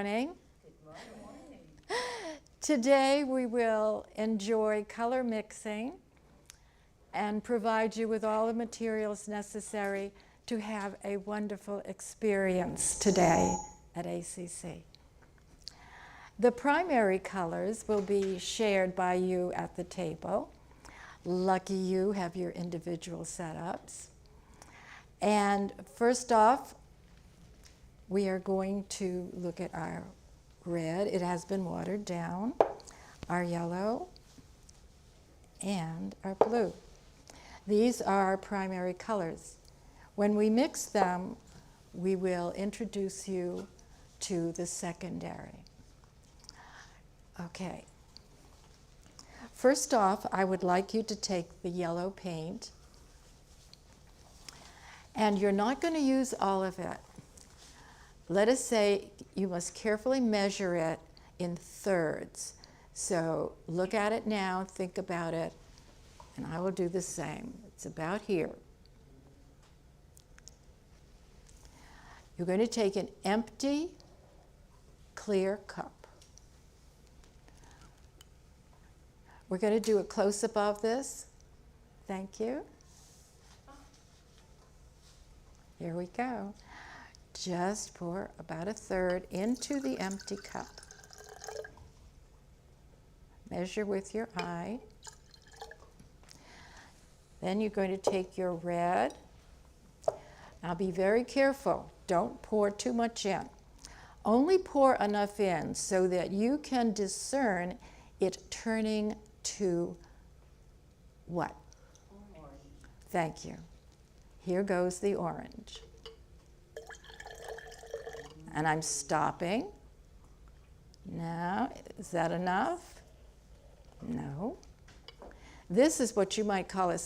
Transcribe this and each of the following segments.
morning. Good morning. Today we will enjoy color mixing and provide you with all the materials necessary to have a wonderful experience today at ACC. The primary colors will be shared by you at the table. Lucky you have your individual setups. And first off, we are going to look at our red. It has been watered down, our yellow, and our blue. These are our primary colors. When we mix them, we will introduce you to the secondary. Okay. First off, I would like you to take the yellow paint, and you're not going to use all of it. Let us say you must carefully measure it in thirds. So look at it now, think about it, and I will do the same. It's about here. You're going to take an empty, clear cup. We're going to do a close-up of this. Thank you. Here we go. Just pour about a third into the empty cup. Measure with your eye. Then you're going to take your red. Now be very careful. Don't pour too much in. Only pour enough in so that you can discern it turning to what? Orange. Thank you. Here goes the orange. And I'm stopping. Now, is that enough? No. This is what you might call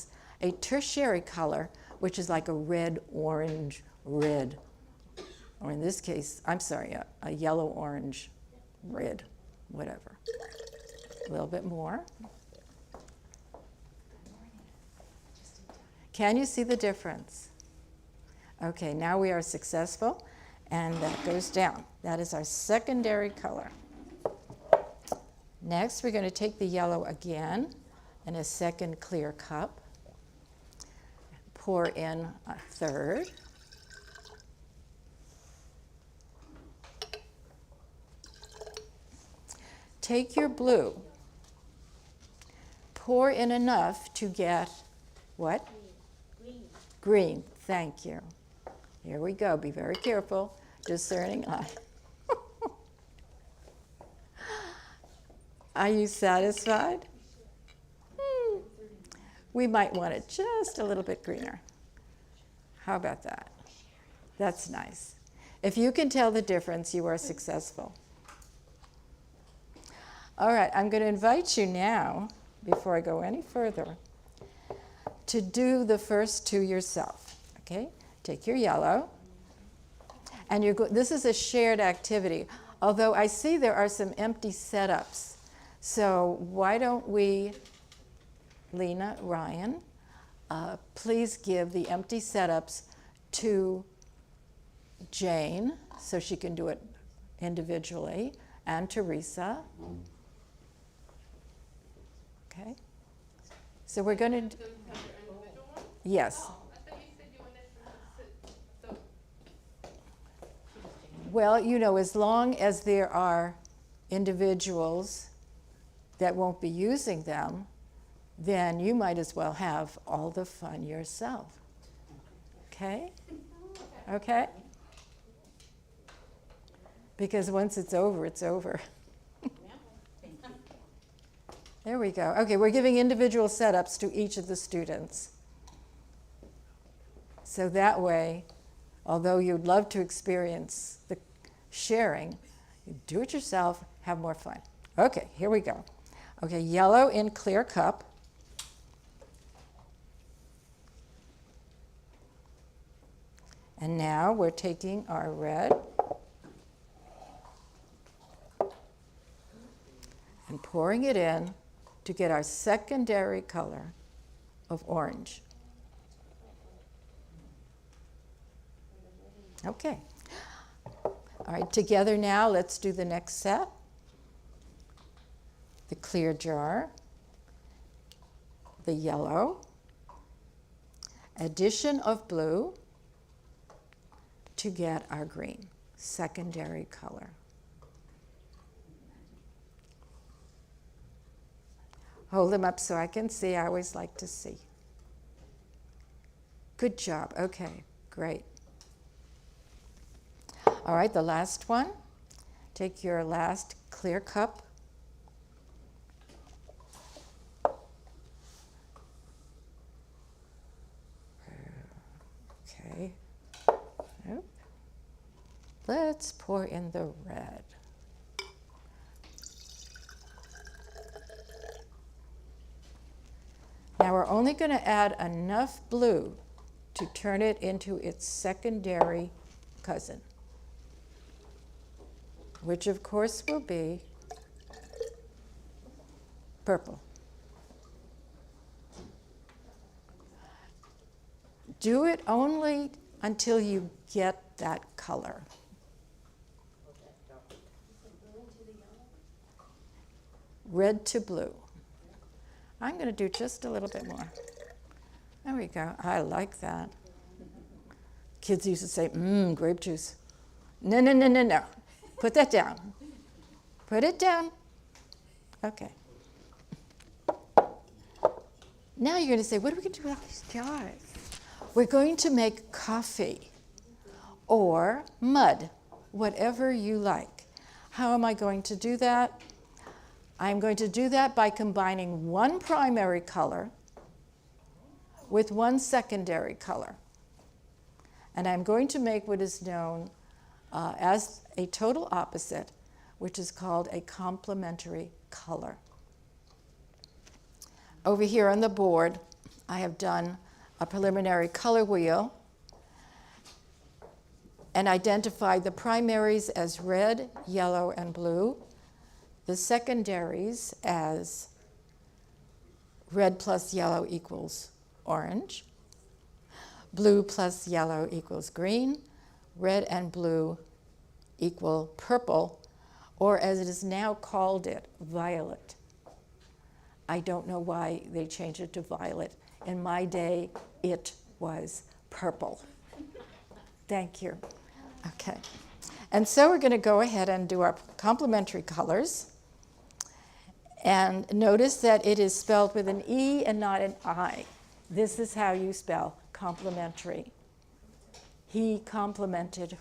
a tertiary color, which is like a red, orange, red. Or in this case, I'm sorry, a yellow, orange, red, whatever. A little bit more. Can you see the difference? Okay, now we are successful, and that goes down. That is our secondary color. Next, we're going to take the yellow again in a second clear cup. Pour in a third. Take your blue. Pour in enough to get what? Green. Green. Thank you. Here we go. Be very careful. Discerning eye. Are you satisfied? We might want it just a little bit greener. How about that? That's nice. If you can tell the difference, you are successful. All right, I'm going to invite you now, before I go any further, to do the first two yourself. Okay? Take your yellow. And this is a shared activity, although I see there are some empty setups. So why don't we, Lena, Ryan, please give the empty setups to Jane so she can do it individually, and Teresa. Okay? So we're going to... Yes. Well, you know, as long as there are individuals that won't be using them, then you might as well have all the fun yourself. Okay? Okay? Because once it's over, it's over. There we go. Okay, we're giving individual setups to each of the students. So that way, although you'd love to experience the sharing, you do it yourself, have more fun. Okay, here we go. Okay, yellow in clear cup. And now we're taking our red and pouring it in to get our secondary color of orange. Okay. All right, together now, let's do the next set. The clear jar, the yellow, addition of blue to get our green, secondary color. Hold them up so I can see. I always like to see. Good job. Okay, great. All right, the last one. Take your last clear cup. Okay. Nope. Let's pour in the red. Now we're only going to add enough blue to turn it into its secondary cousin, which of course will be purple. Do it only until you get that color. Red to blue. I'm going to do just a little bit more. There we go. I like that. Kids used to say, grape juice. No, no, no, no, no. Put that down. Put it down. Okay. Now you're going to say, what are we going to do with all these jars? We're going to make coffee or mud, whatever you like. How am I going to do that? I'm going to do that by combining one primary color with one secondary color. And I'm going to make what is known as a total opposite, which is called a complementary color. Over here on the board, I have done a preliminary color wheel and identified the primaries as red, yellow, and blue, the secondaries as red plus yellow equals orange, blue plus yellow equals green, red and blue equal purple, or as it is now called it, violet. I don't know why they changed it to violet. In my day, it was purple. Thank you. Okay. And so we're going to go ahead and do our complementary colors. And notice that it is spelled with an E and not an I. This is how you spell complementary. He complimented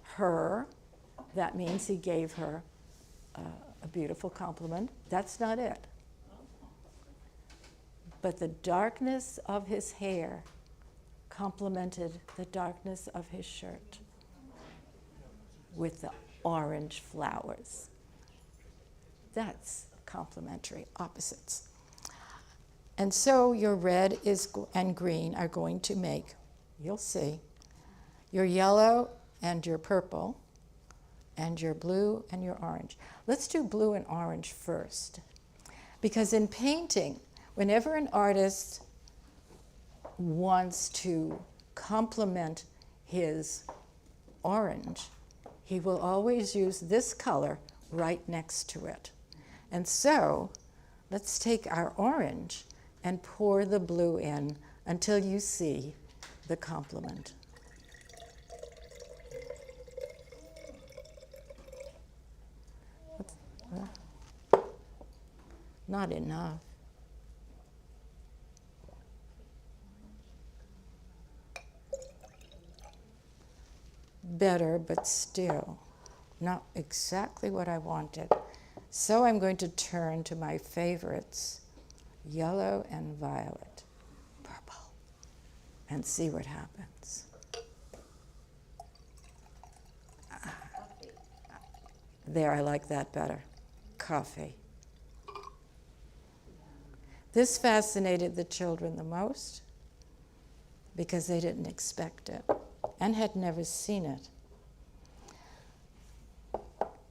her. That means he gave her a beautiful compliment. That's not it. But the darkness of his hair complemented the darkness of his shirt with the orange flowers. That's complementary opposites. And so your red and green are going to make, you'll see, your yellow and your purple, and your blue and your orange. Let's do blue and orange first. Because in painting, whenever an artist wants to complement his orange, he will always use this color right next to it. And so, let's take our orange and pour the blue in until you see the complement. Not enough. Better, but still not exactly what I wanted. So I'm going to turn to my favorites, yellow and violet, purple, and see what happens. There, I like that better. Coffee. This fascinated the children the most because they didn't expect it and had never seen it.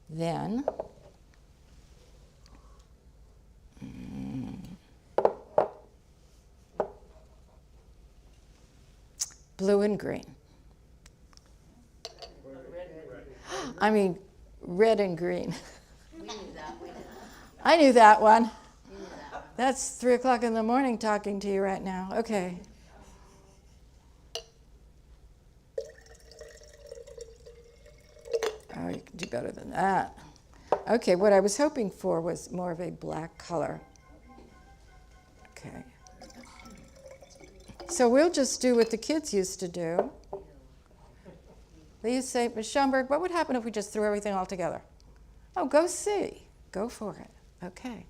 Then, blue and green. I mean, red and green. We knew that one. I knew that one. You knew that one. That's 3 o'clock in the morning talking to you right now. Okay. Oh, you can do better than that. Okay, what I was hoping for was more of a black color. Okay. So we'll just do what the kids used to do. They used to say, Ms. Schoenberg, what would happen if we just threw everything all together? Oh, go see. Go for it. Okay.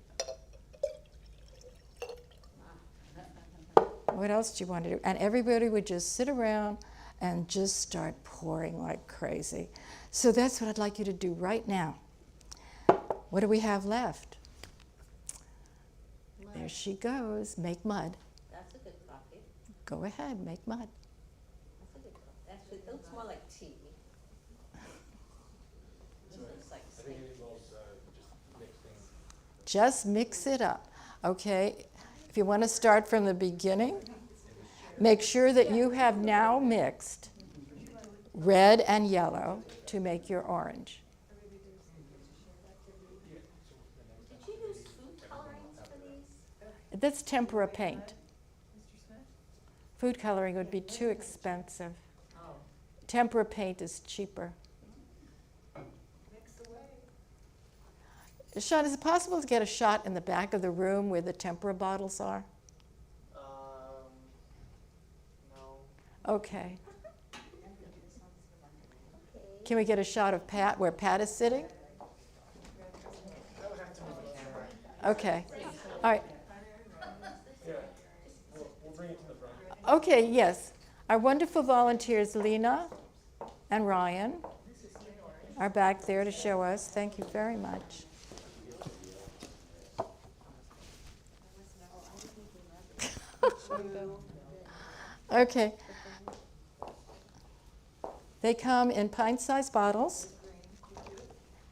What else do you want to do? And everybody would just sit around and just start pouring like crazy. So that's what I'd like you to do right now. What do we have left? Mud. There she goes. Make mud. That's a good coffee. Go ahead, make mud. That's a good coffee. Actually, it looks more like tea. This looks like steak. Just mix it up. Okay, if you want to start from the beginning, make sure that you have now mixed red and yellow to make your orange. Did you use food colorings for these? That's tempera paint. Food coloring would be too expensive. Oh. Tempera paint is cheaper. Sean, is it possible to get a shot in the back of the room where the tempera bottles are? No. Okay. Can we get a shot of Pat, where Pat is sitting? I would have to move the camera. Okay. All right. Yeah. We'll bring it to the front. Okay, yes. Our wonderful volunteers, Lena and Ryan, are back there to show us. Thank you very much. Okay. They come in pint-sized bottles,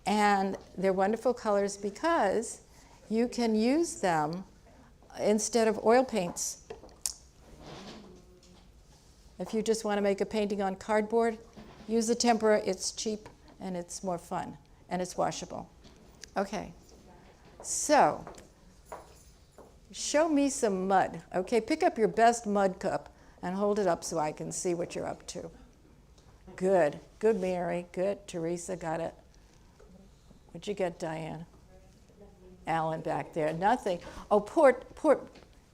and they're wonderful colors because you can use them instead of oil paints. If you just want to make a painting on cardboard, use the tempera. It's cheap and it's more fun and it's washable. Okay, so show me some mud. Okay, pick up your best mud cup and hold it up so I can see what you're up to. Good, good, Mary, good. Teresa got it. What'd you get, Diane? Alan back there, nothing. Oh,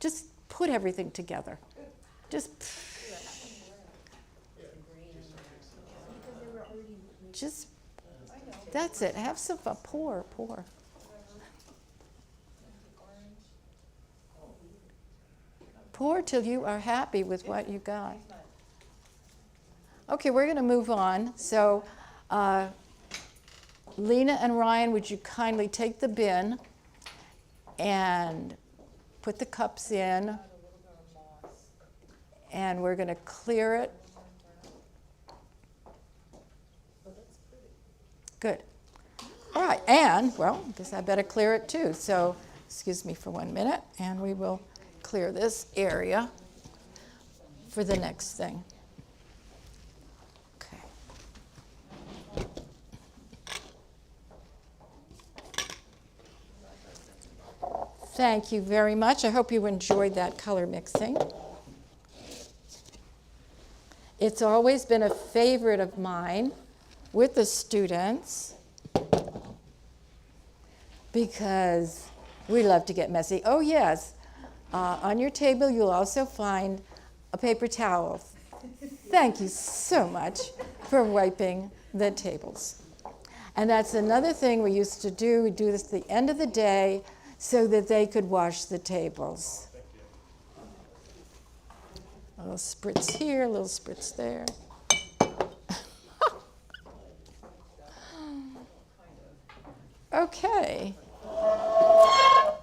just put everything together. Just, that's it. Have some fun. Pour. Pour till you are happy with what you got. Okay, we're going to move on. So, Lena and Ryan, would you kindly take the bin and put the cups in, and we're going to clear it. Good. All right, and, well, I guess I better clear it too. So, excuse me for 1 minute, and we will clear this area for the next thing. Okay. Thank you very much. I hope you enjoyed that color mixing. It's always been a favorite of mine with the students because we love to get messy. Oh, yes. On your table, you'll also find a paper towel. Thank you so much for wiping the tables. And that's another thing we used to do. We do this at the end of the day so that they could wash the tables. A little spritz here, a little spritz there. Okay.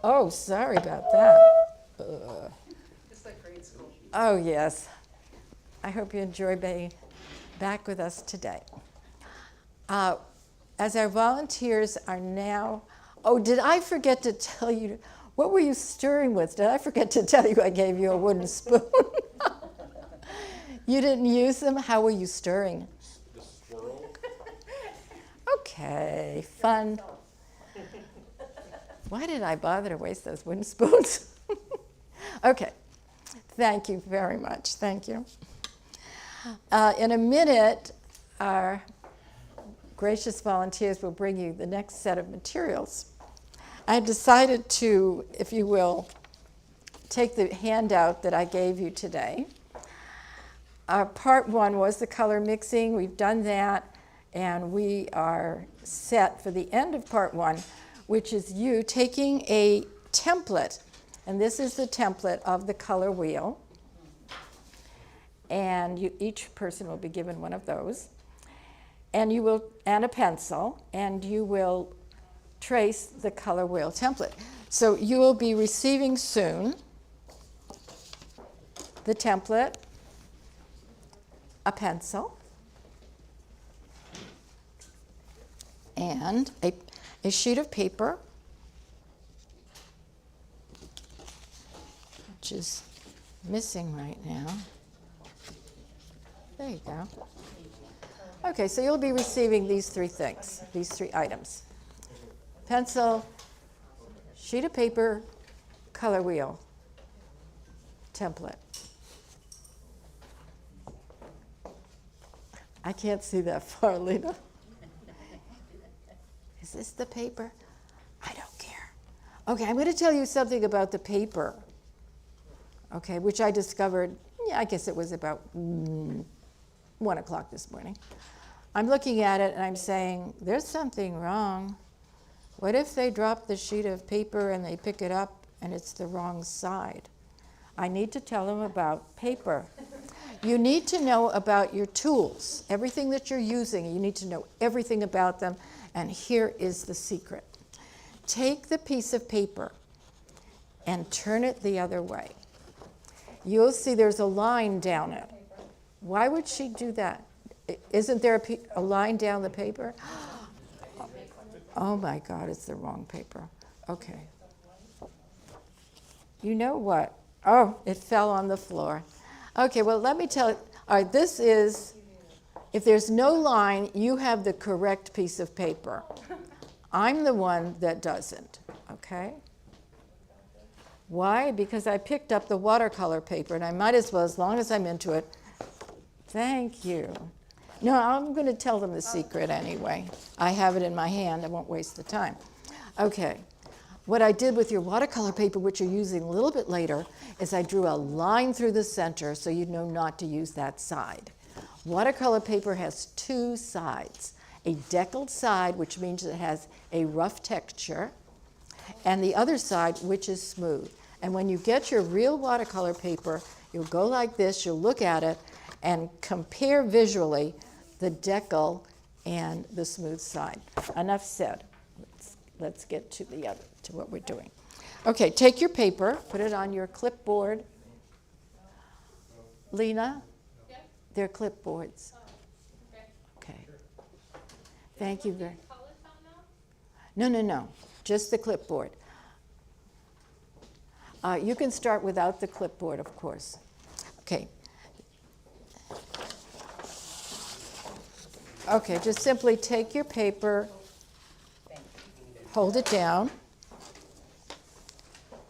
Oh, sorry about that. Ugh. It's like grade school. Oh, yes. I hope you enjoy being back with us today. As our volunteers are now, oh, did I forget to tell you, what were you stirring with? Did I forget to tell you I gave you a wooden spoon? You didn't use them? How were you stirring? The swirl. Okay, fun. Why did I bother to waste those wooden spoons? Okay, thank you very much. Thank you. In a minute, our gracious volunteers will bring you the next set of materials. I decided to, if you will, take the handout that I gave you today. Part one was the color mixing. We've done that, and we are set for the end of part one, which is you taking a template, and this is the template of the color wheel, and each person will be given one of those, and a pencil, and you will trace the color wheel template. So you will be receiving soon the template, a pencil, and a sheet of paper, which is missing right now. There you go. Okay, so you'll be receiving these three things, these three items. Pencil, sheet of paper, color wheel, template. I can't see that far, Lena. Is this the paper? I don't care. Okay, I'm going to tell you something about the paper, okay, which I discovered, I guess it was about 1 o'clock this morning. I'm looking at it and I'm saying, there's something wrong. What if they drop the sheet of paper and they pick it up and it's the wrong side? I need to tell them about paper. You need to know about your tools, everything that you're using. You need to know everything about them, and here is the secret. Take the piece of paper and turn it the other way. You'll see there's a line down it. Why would she do that? Isn't there a line down the paper? Oh my God, it's the wrong paper. Okay. You know what? Oh, it fell on the floor. Okay, well, let me tell you. All right, this is, if there's no line, you have the correct piece of paper. I'm the one that doesn't, okay? Why? Because I picked up the watercolor paper, and I might as well, as long as I'm into it. Thank you. No, I'm going to tell them the secret anyway. I have it in my hand. I won't waste the time. Okay. What I did with your watercolor paper, which you're using a little bit later, is I drew a line through the center so you know not to use that side. Watercolor paper has two sides, a deckled side, which means it has a rough texture, and the other side, which is smooth. And when you get your real watercolor paper, you'll go like this, you'll look at it, and compare visually the decal and the smooth side. Enough said. Let's get to what we're doing. Okay, take your paper, put it on your clipboard. Lena? Yeah? They're clipboards. Oh, okay. Thank you very much. No. Just the clipboard. You can start without the clipboard, of course. Okay. Okay, just simply take your paper, hold it down,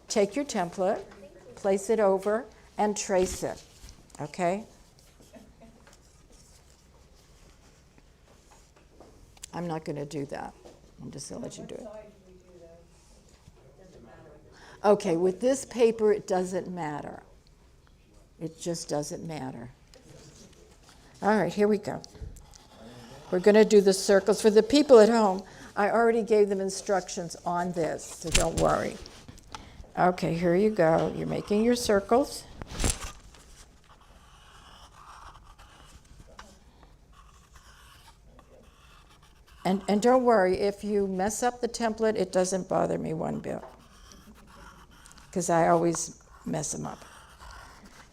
take your template, place it over, and trace it, okay? I'm not going to do that. I'm just going to let you do it. Okay, with this paper, it doesn't matter. It just doesn't matter. All right, here we go. We're going to do the circles. For the people at home, I already gave them instructions on this, so don't worry. Okay, here you go. You're making your circles. And don't worry, if you mess up the template, it doesn't bother me one bit, because I always mess them up.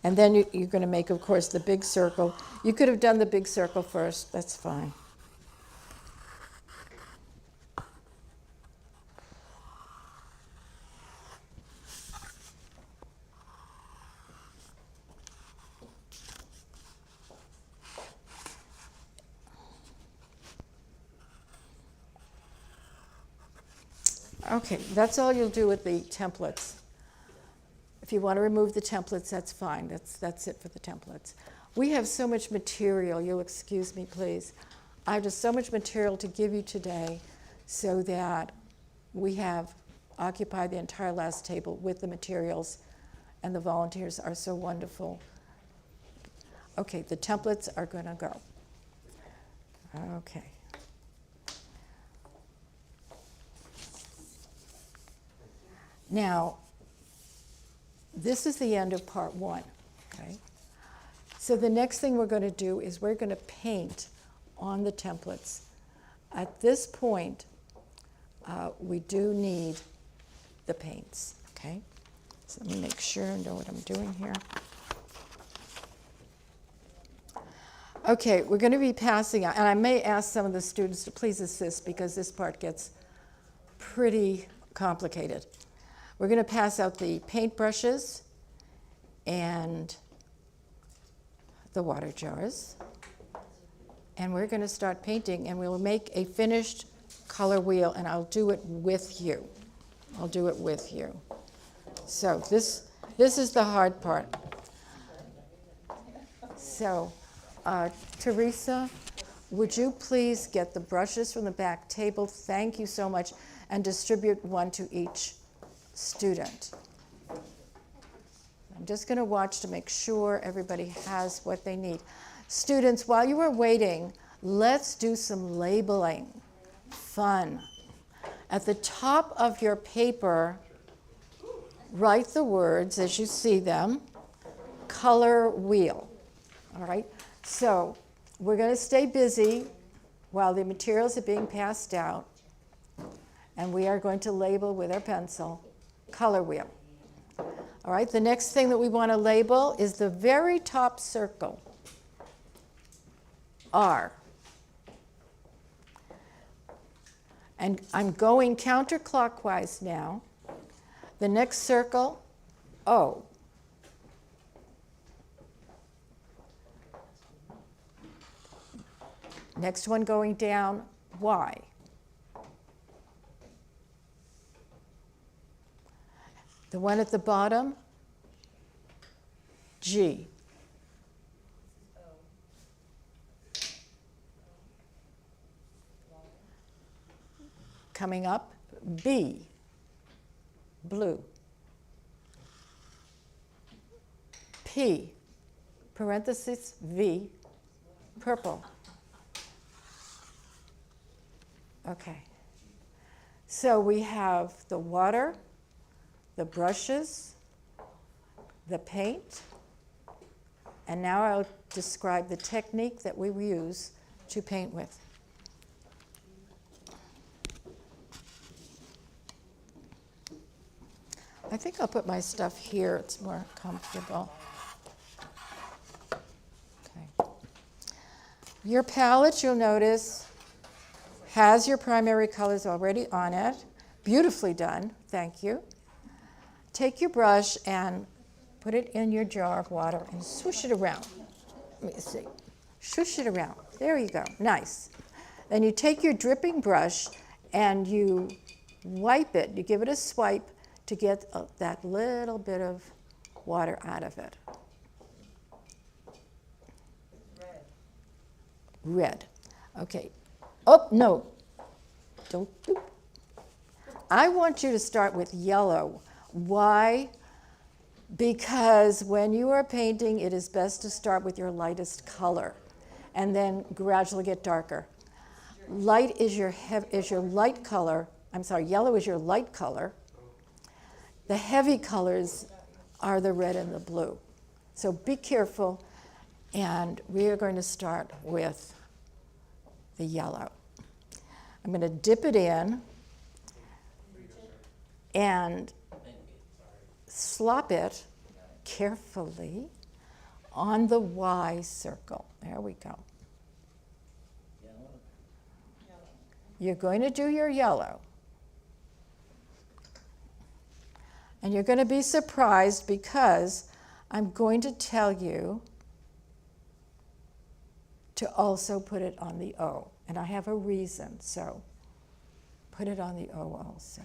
And then you're going to make, of course, the big circle. You could have done the big circle first. That's fine. Okay, that's all you'll do with the templates. If you want to remove the templates, that's fine. That's it for the templates. We have so much material. You'll excuse me, please. I have just so much material to give you today so that we have occupied the entire last table with the materials, and the volunteers are so wonderful. Okay, the templates are going to go. Okay. Now, this is the end of part one, okay? So the next thing we're going to do is we're going to paint on the templates. At this point, we do need the paints, okay? So let me make sure I know what I'm doing here. Okay, we're going to be passing out, and I may ask some of the students to please assist because this part gets pretty complicated. We're going to pass out the paint brushes and the water jars. And we're going to start painting, and we'll make a finished color wheel, and I'll do it with you. I'll do it with you. So this is the hard part. So, Teresa, would you please get the brushes from the back table? Thank you so much. And distribute one to each student. I'm just going to watch to make sure everybody has what they need. Students, while you are waiting, let's do some labeling. Fun. At the top of your paper, write the words as you see them. Color wheel. All right? So we're going to stay busy while the materials are being passed out, and we are going to label with our pencil, color wheel. All right, the next thing that we want to label is the very top circle, R. And I'm going counterclockwise now. The next circle, O. Next one going down, Y. The one at the bottom, G. Coming up, B, blue. P, parenthesis, V, purple. Okay. So we have the water, the brushes, the paint, and now I'll describe the technique that we use to paint with. I think I'll put my stuff here, it's more comfortable. Okay. Your palette, you'll notice, has your primary colors already on it. Beautifully done, thank you. Take your brush and put it in your jar of water and swoosh it around. Let me see. Swoosh it around. There you go. Nice. Then you take your dripping brush and you wipe it. You give it a swipe to get that little bit of water out of it. Red. Okay. Oh, no. Don't. I want you to start with yellow. Why? Because when you are painting, it is best to start with your lightest color and then gradually get darker. Light is your light color. I'm sorry, yellow is your light color. The heavy colors are the red and the blue. So be careful, and we are going to start with the yellow. I'm going to dip it in and slop it carefully on the Y circle. There we go. You're going to do your yellow. And you're going to be surprised because I'm going to tell you to also put it on the O. And I have a reason, so put it on the O also.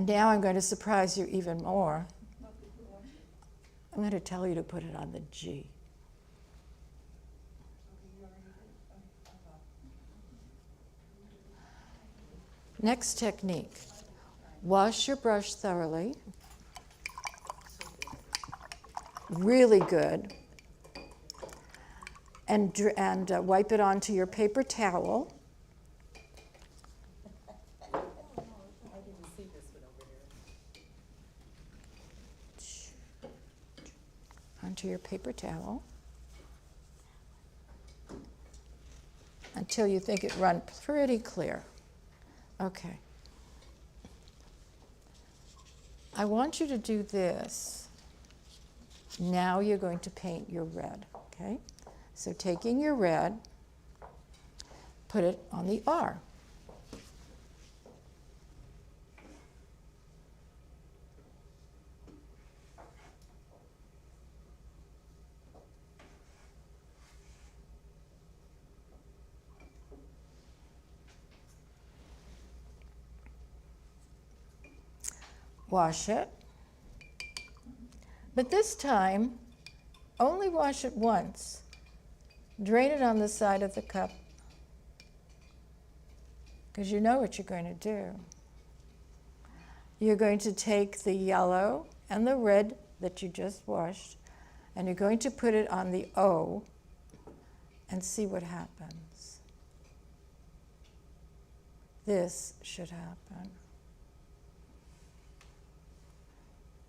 And now I'm going to surprise you even more. I'm going to tell you to put it on the G. Next technique. Wash your brush thoroughly. Really good. And wipe it onto your paper towel. Onto your paper towel until you think it run pretty clear. Okay. I want you to do this. Now you're going to paint your red, okay? So taking your red, put it on the R. Wash it. But this time, only wash it once. Drain it on the side of the cup, because you know what you're going to do. You're going to take the yellow and the red that you just washed, and you're going to put it on the O and see what happens. This should happen.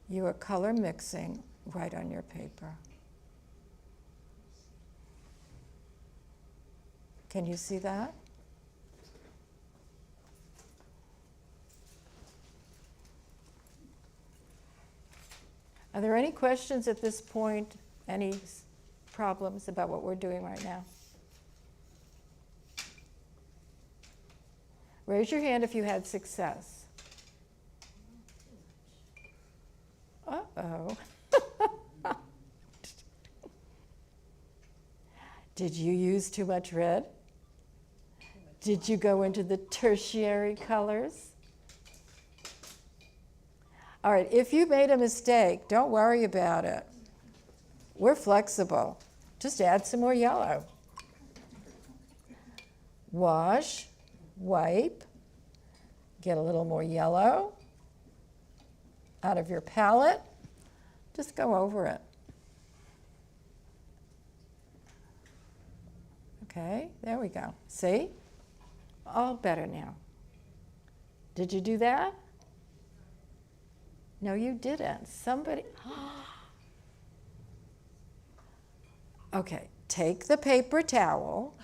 You are color mixing right on your paper. Can you see that? Are there any questions at this point? Any problems about what we're doing right now? Raise your hand if you had success. Uh-oh. Did you use too much red? Did you go into the tertiary colors? All right, if you made a mistake, don't worry about it. We're flexible. Just add some more yellow. Wash, wipe, get a little more yellow out of your palette. Just go over it. Okay, there we go. See? All better now. Did you do that? No, you didn't. Somebody. Okay, take the paper towel,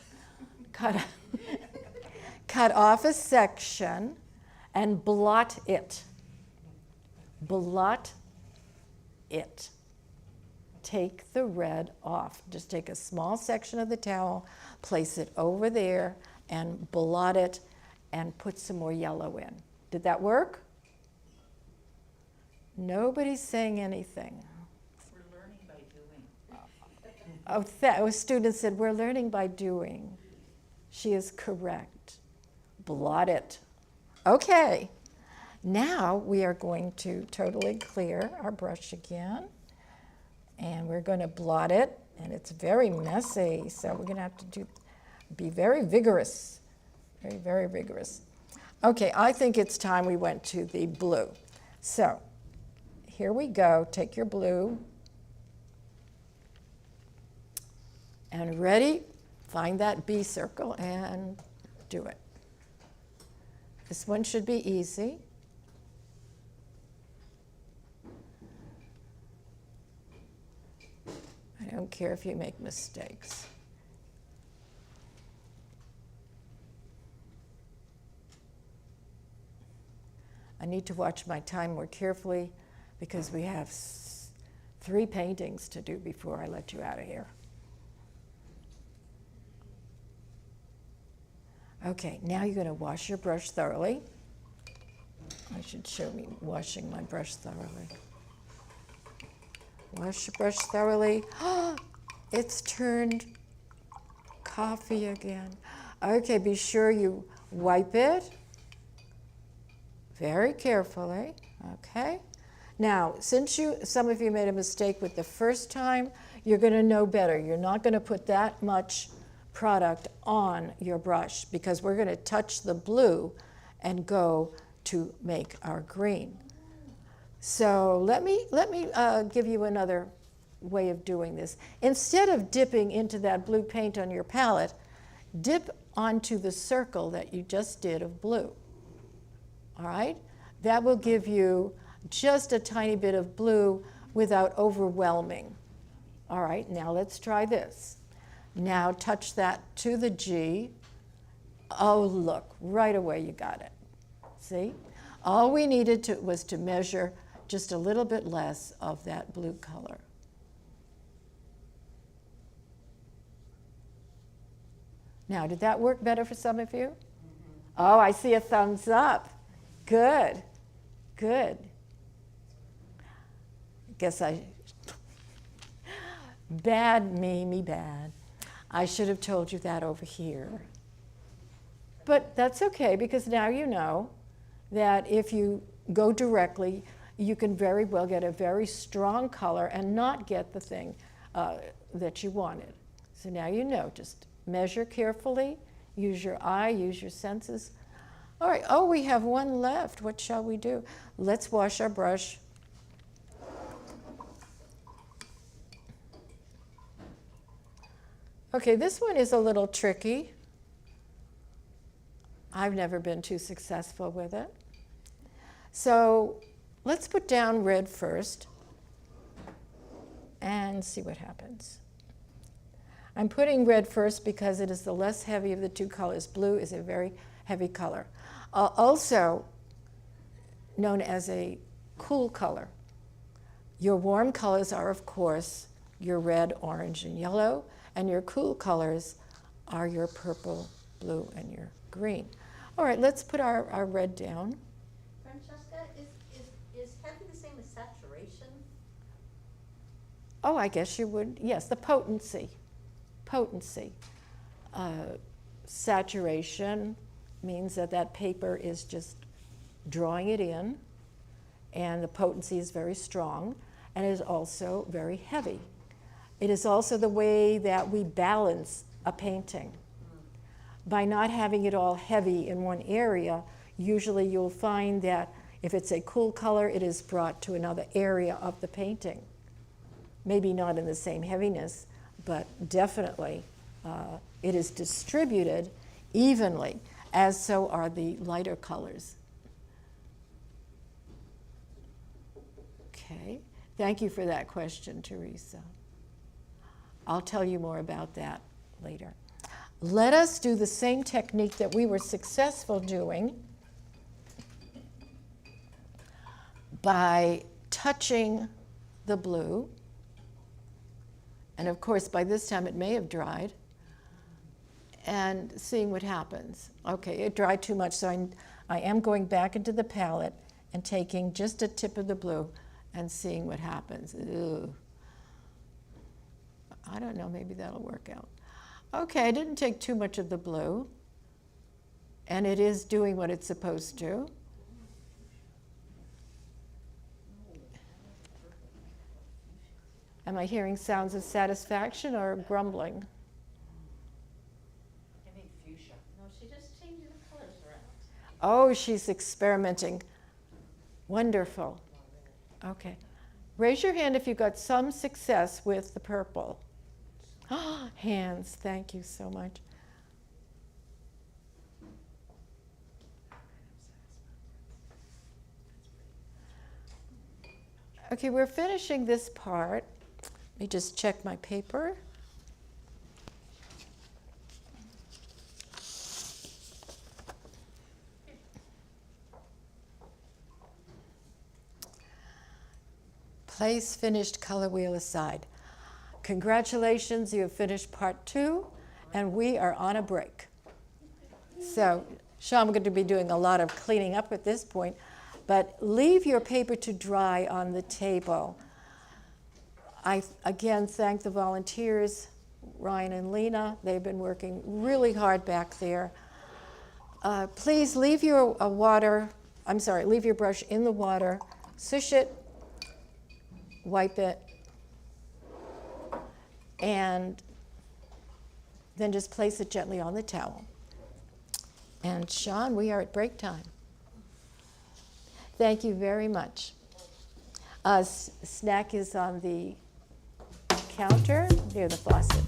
cut off a section, and blot it. Blot it. Take the red off. Just take a small section of the towel, place it over there, and blot it, and put some more yellow in. Did that work? Nobody's saying anything. We're learning by doing. A student said, we're learning by doing. She is correct. Blot it. Okay. Now we are going to totally clear our brush again. And we're going to blot it. And it's very messy, so we're going to have to be very vigorous. Very, very vigorous. Okay, I think it's time we went to the blue. So here we go. Take your blue. And ready? Find that B circle and do it. This one should be easy. I don't care if you make mistakes. I need to watch my time more carefully because we have 3 paintings to do before I let you out of here. Okay, now you're going to wash your brush thoroughly. I should show me washing my brush thoroughly. Wash your brush thoroughly. It's turned coffee again. Okay, be sure you wipe it very carefully, okay? Now, since some of you made a mistake with the first time, you're going to know better. You're not going to put that much product on your brush because we're going to touch the blue and go to make our green. So let me give you another way of doing this. Instead of dipping into that blue paint on your palette, dip onto the circle that you just did of blue. All right? That will give you just a tiny bit of blue without overwhelming. All right, now let's try this. Now touch that to the G. Oh, look, right away you got it. See? All we needed was to measure just a little bit less of that blue color. Now, did that work better for some of you? Oh, I see a thumbs up. Good, good. Guess bad me bad. I should have told you that over here. But that's okay, because now you know that if you go directly, you can very well get a very strong color and not get the thing that you wanted. So now you know, just measure carefully, use your eye, use your senses. All right, oh, we have one left. What shall we do? Let's wash our brush. Okay, this one is a little tricky. I've never been too successful with it. So let's put down red first and see what happens. I'm putting red first because it is the less heavy of the two colors. Blue is a very heavy color. Also known as a cool color. Your warm colors are, of course, your red, orange, and yellow, and your cool colors are your purple, blue, and your green. All right, let's put our red down. Francesca, is heavy the same as saturation? Oh, I guess you would. Yes, the potency. Potency. Saturation means that paper is just drawing it in, and the potency is very strong, and it is also very heavy. It is also the way that we balance a painting. By not having it all heavy in one area, usually you'll find that if it's a cool color, it is brought to another area of the painting. Maybe not in the same heaviness, but definitely it is distributed evenly, as so are the lighter colors. Okay, thank you for that question, Teresa. I'll tell you more about that later. Let us do the same technique that we were successful doing by touching the blue. And of course, by this time it may have dried, and seeing what happens. Okay, it dried too much, so I am going back into the palette and taking just a tip of the blue and seeing what happens. Ew. I don't know, maybe that'll work out. Okay, I didn't take too much of the blue, and it is doing what it's supposed to. Am I hearing sounds of satisfaction or grumbling? I think fuchsia. No, she just changed the colors around. Oh, she's experimenting. Wonderful. Okay. Raise your hand if you got some success with the purple. Hands, thank you so much. Okay, we're finishing this part. Let me just check my paper. Place finished color wheel aside. Congratulations, you have finished part 2, and we are on a break. So, I'm going to be doing a lot of cleaning up at this point, but leave your paper to dry on the table. I again thank the volunteers, Ryan and Lena. They've been working really hard back there. Please leave your water I'm sorry, leave your brush in the water, swish it, wipe it, and then just place it gently on the towel. And Sean, we are at break time. Thank you very much. Snack is on the counter near the faucets.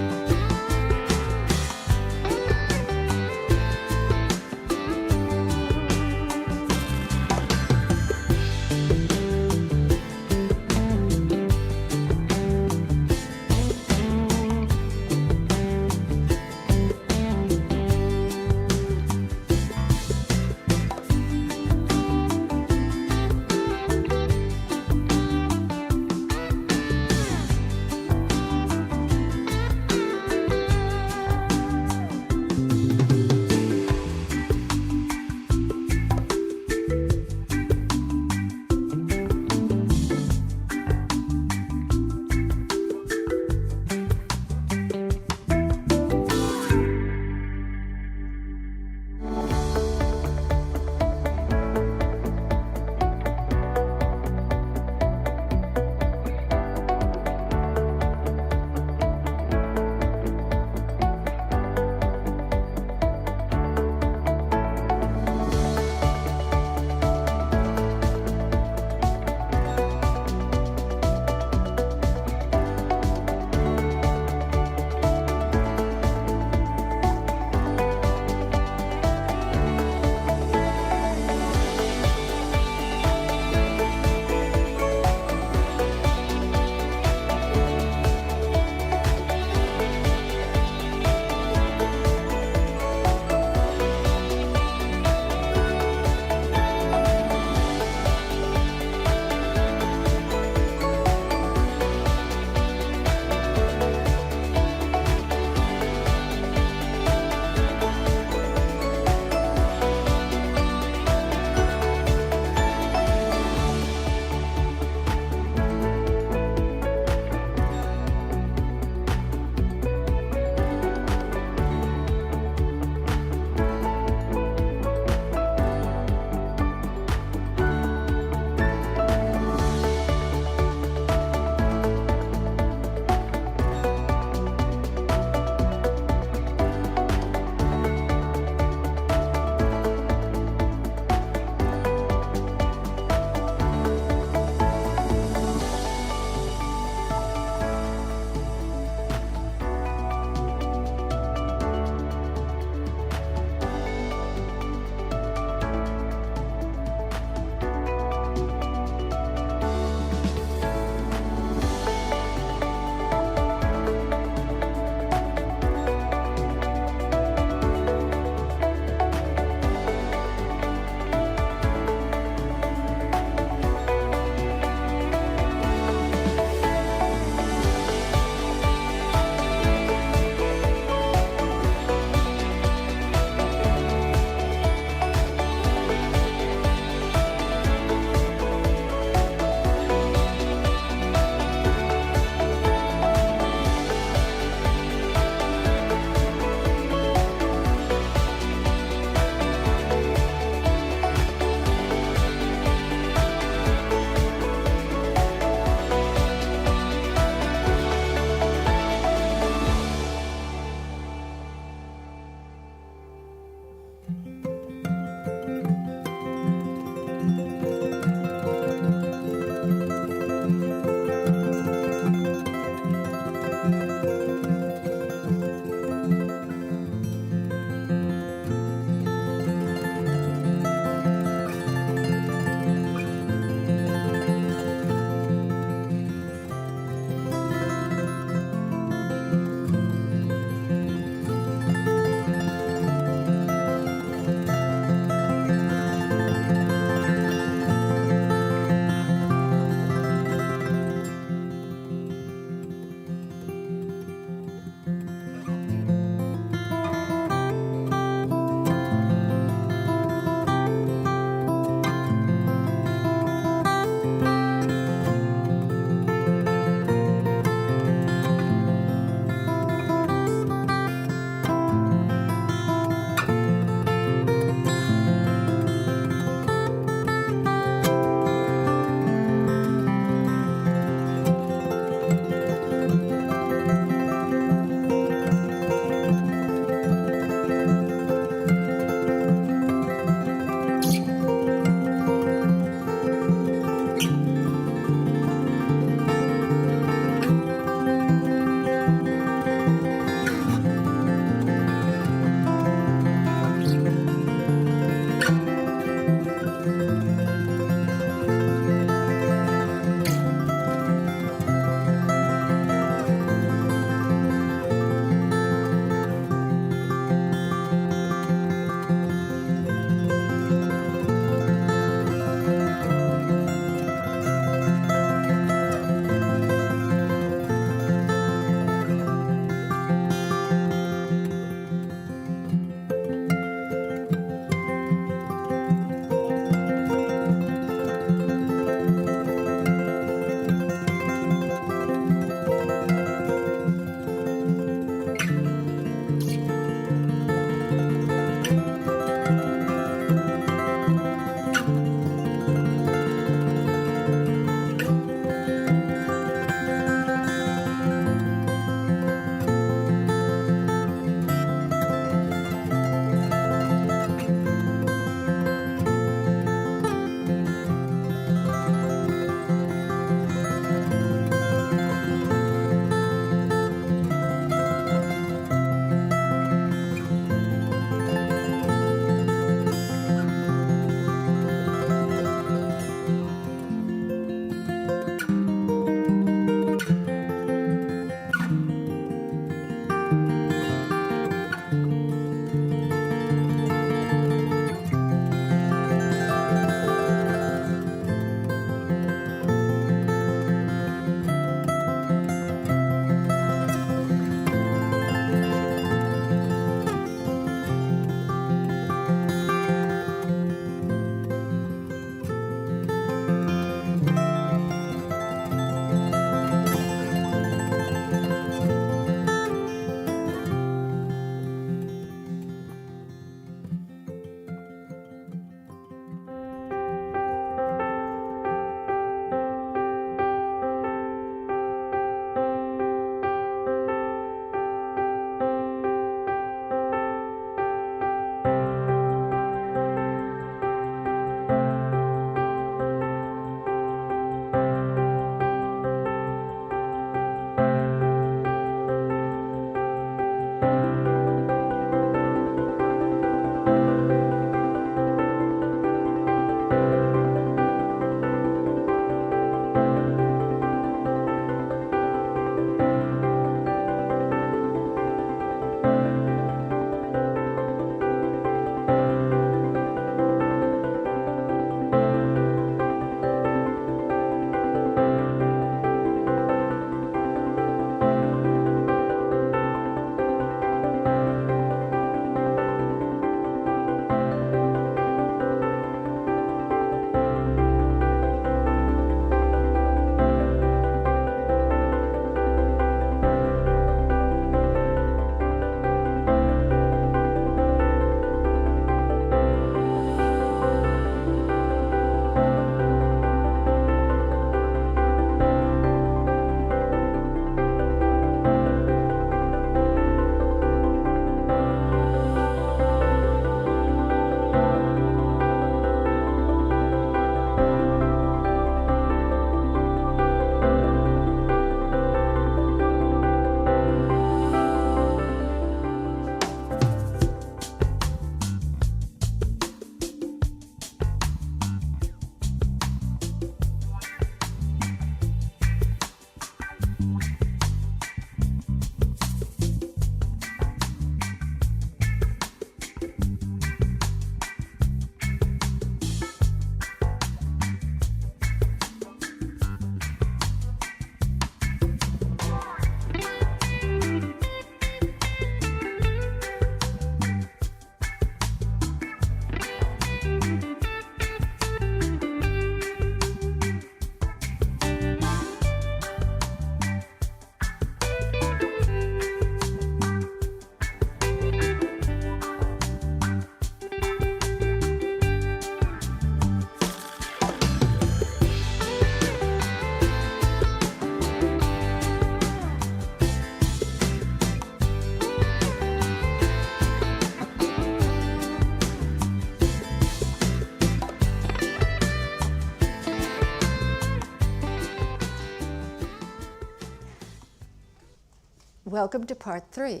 Welcome to part 3.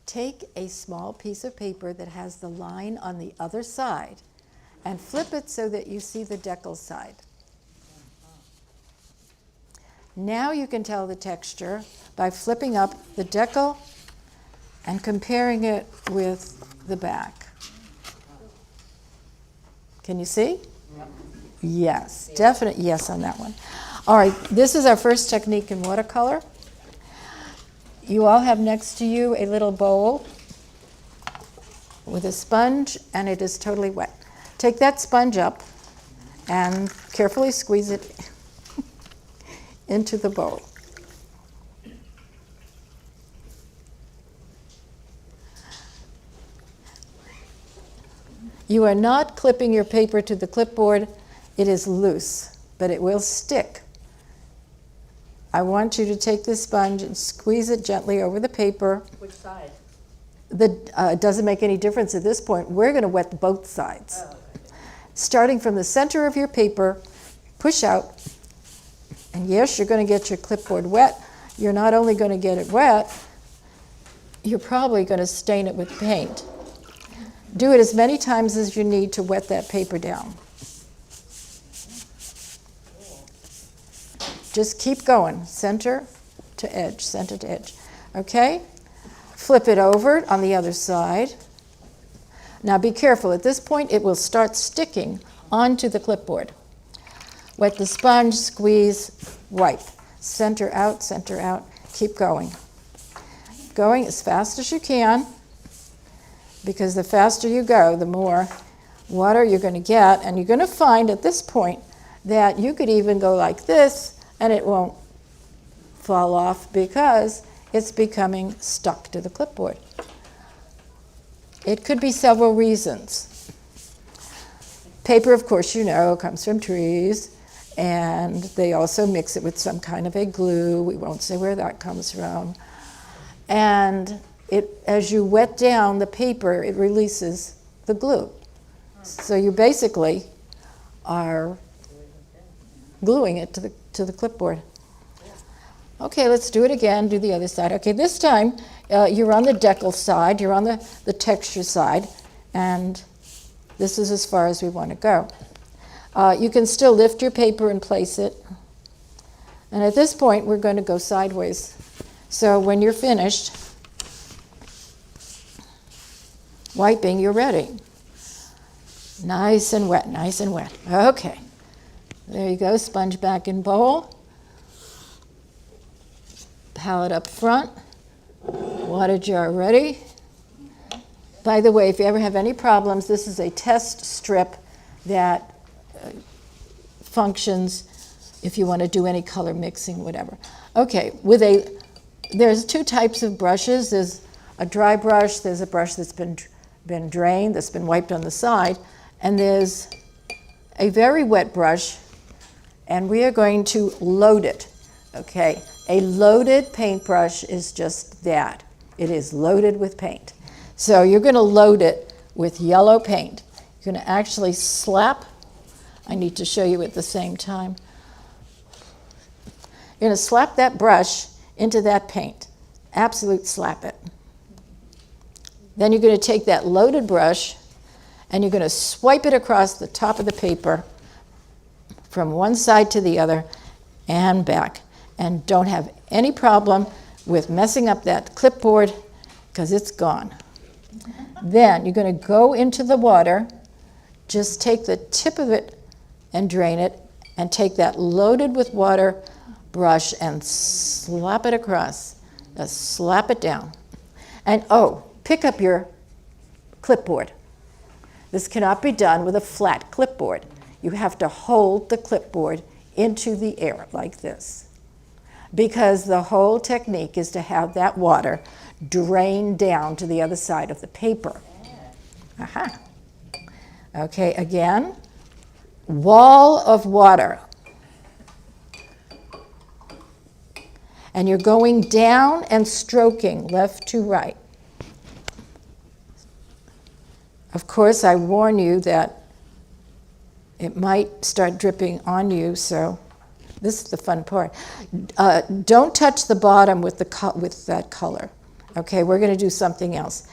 Take a small piece of paper that has the line on the other side and flip it so that you see the decal side. Now you can tell the texture by flipping up the decal and comparing it with the back. Can you see? Yes, definite yes on that one. All right, this is our first technique in watercolor. You all have next to you a little bowl with a sponge, and it is totally wet. Take that sponge up and carefully squeeze it into the bowl. You are not clipping your paper to the clipboard. It is loose, but it will stick. I want you to take this sponge and squeeze it gently over the paper. Which side? It doesn't make any difference at this point. We're going to wet both sides. Oh, Starting from the center of your paper, push out. And yes, you're going to get your clipboard wet. You're not only going to get it wet, you're probably going to stain it with paint. Do it as many times as you need to wet that paper down. Just keep going, center to edge, center to edge. Okay? Flip it over on the other side. Now be careful. At this point, it will start sticking onto the clipboard. Wet the sponge, squeeze, wipe. Center out, keep going. Going as fast as you can, because the faster you go, the more water you're going to get, and you're going to find at this point that you could even go like this and it won't fall off because it's becoming stuck to the clipboard. It could be several reasons. Paper, of course, you know, comes from trees, and they also mix it with some kind of a glue. We won't say where that comes from. And as you wet down the paper, it releases the glue. So you basically are gluing it to the clipboard. Okay, let's do it again. Do the other side. Okay, this time you're on the decal side. You're on the texture side. And this is as far as we want to go. You can still lift your paper and place it. And at this point, we're going to go sideways. So when you're finished wiping, you're ready. Nice and wet, nice and wet. Okay. There you go, sponge back in bowl. Palette up front. Water jar ready. By the way, if you ever have any problems, this is a test strip that functions if you want to do any color mixing, whatever. Okay, there's two types of brushes. There's a dry brush, there's a brush that's been drained, that's been wiped on the side, and there's a very wet brush, and we are going to load it, okay? A loaded paintbrush is just that. It is loaded with paint. So you're going to load it with yellow paint. You're going to actually slap. I need to show you at the same time. You're going to slap that brush into that paint. Absolute slap it. Then you're going to take that loaded brush and you're going to swipe it across the top of the paper from one side to the other and back. And don't have any problem with messing up that clipboard because it's gone. Then you're going to go into the water, just take the tip of it and drain it, and take that loaded with water brush and slap it across. Just slap it down. And pick up your clipboard. This cannot be done with a flat clipboard. You have to hold the clipboard into the air like this, because the whole technique is to have that water drain down to the other side of the paper. Aha. Okay, again, wall of water. And you're going down and stroking left to right. Of course, I warn you that it might start dripping on you, so This is the fun part. Don't touch the bottom with that color. Okay, we're going to do something else.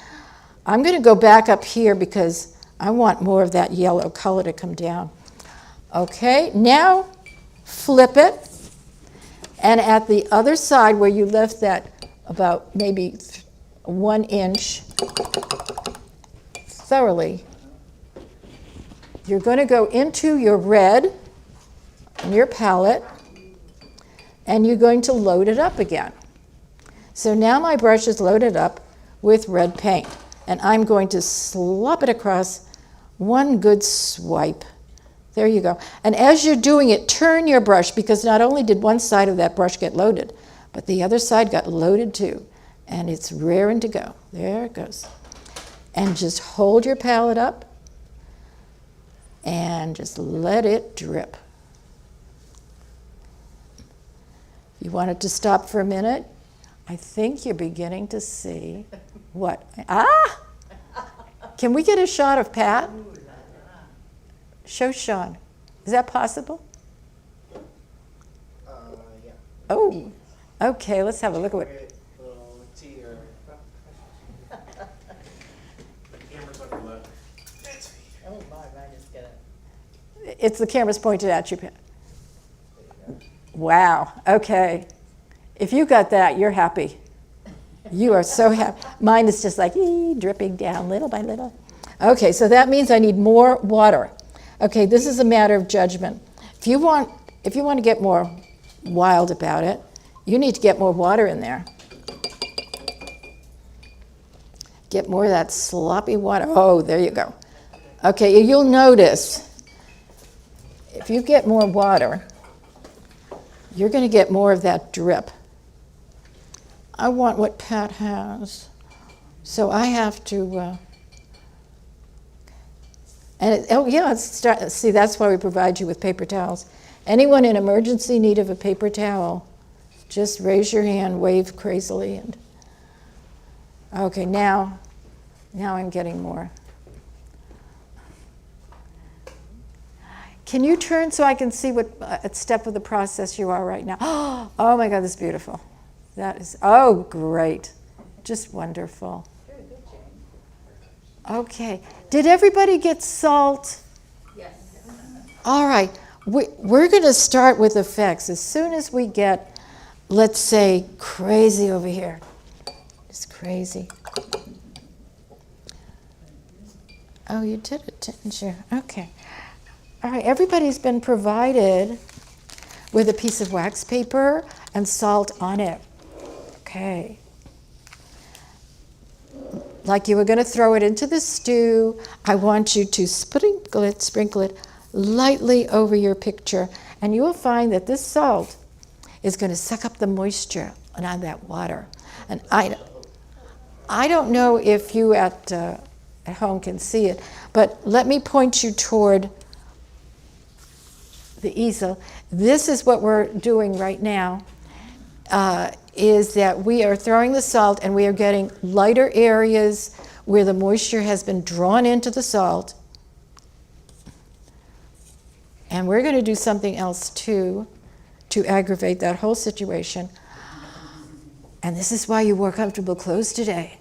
I'm going to go back up here because I want more of that yellow color to come down. Okay, now flip it. And at the other side where you left that about maybe 1 inch thoroughly, you're going to go into your red on your palette, and you're going to load it up again. So now my brush is loaded up with red paint, and I'm going to slop it across one good swipe. There you go. And as you're doing it, turn your brush, because not only did one side of that brush get loaded, but the other side got loaded too, and it's raring to go. There it goes. And just hold your palette up and just let it drip. You want it to stop for a minute? I think you're beginning to see what? Ah! Can we get a shot of Pat? Show Sean. Is that possible? Yeah. Oh, okay, let's have a look at what. Little tear. The camera's on your left. Oh, my, I just get it. It's the camera's pointed at you, Pat. Wow, okay. If you got that, you're happy. You are so happy. Mine is just like dripping down little by little. Okay, so that means I need more water. Okay, this is a matter of judgment. If you want to get more wild about it, you need to get more water in there. Get more of that sloppy water. Oh, there you go. Okay, you'll notice if you get more water, you're going to get more of that drip. I want what Pat has, so I have to. Let's start. See, that's why we provide you with paper towels. Anyone in emergency need of a paper towel, just raise your hand, wave crazily, and okay. Now I'm getting more. Can you turn so I can see what step of the process you are right now? Oh my God, that's beautiful. That is, oh, great. Just wonderful. Very good, Jane. Okay. Did everybody get salt? Yes. All right. We're going to start with effects. As soon as we get, let's say, crazy over here. It's crazy. Oh, you did it, didn't you? Okay. All right. Everybody's been provided with a piece of wax paper and salt on it. Okay. Like you were going to throw it into the stew, I want you to sprinkle it lightly over your picture, and you will find that this salt is going to suck up the moisture on that water. And I don't know if you at home can see it, but let me point you toward the easel. This is what we're doing right now. Is that we are throwing the salt and we are getting lighter areas where the moisture has been drawn into the salt. And we're going to do something else too to aggravate that whole situation. And this is why you wore comfortable clothes today.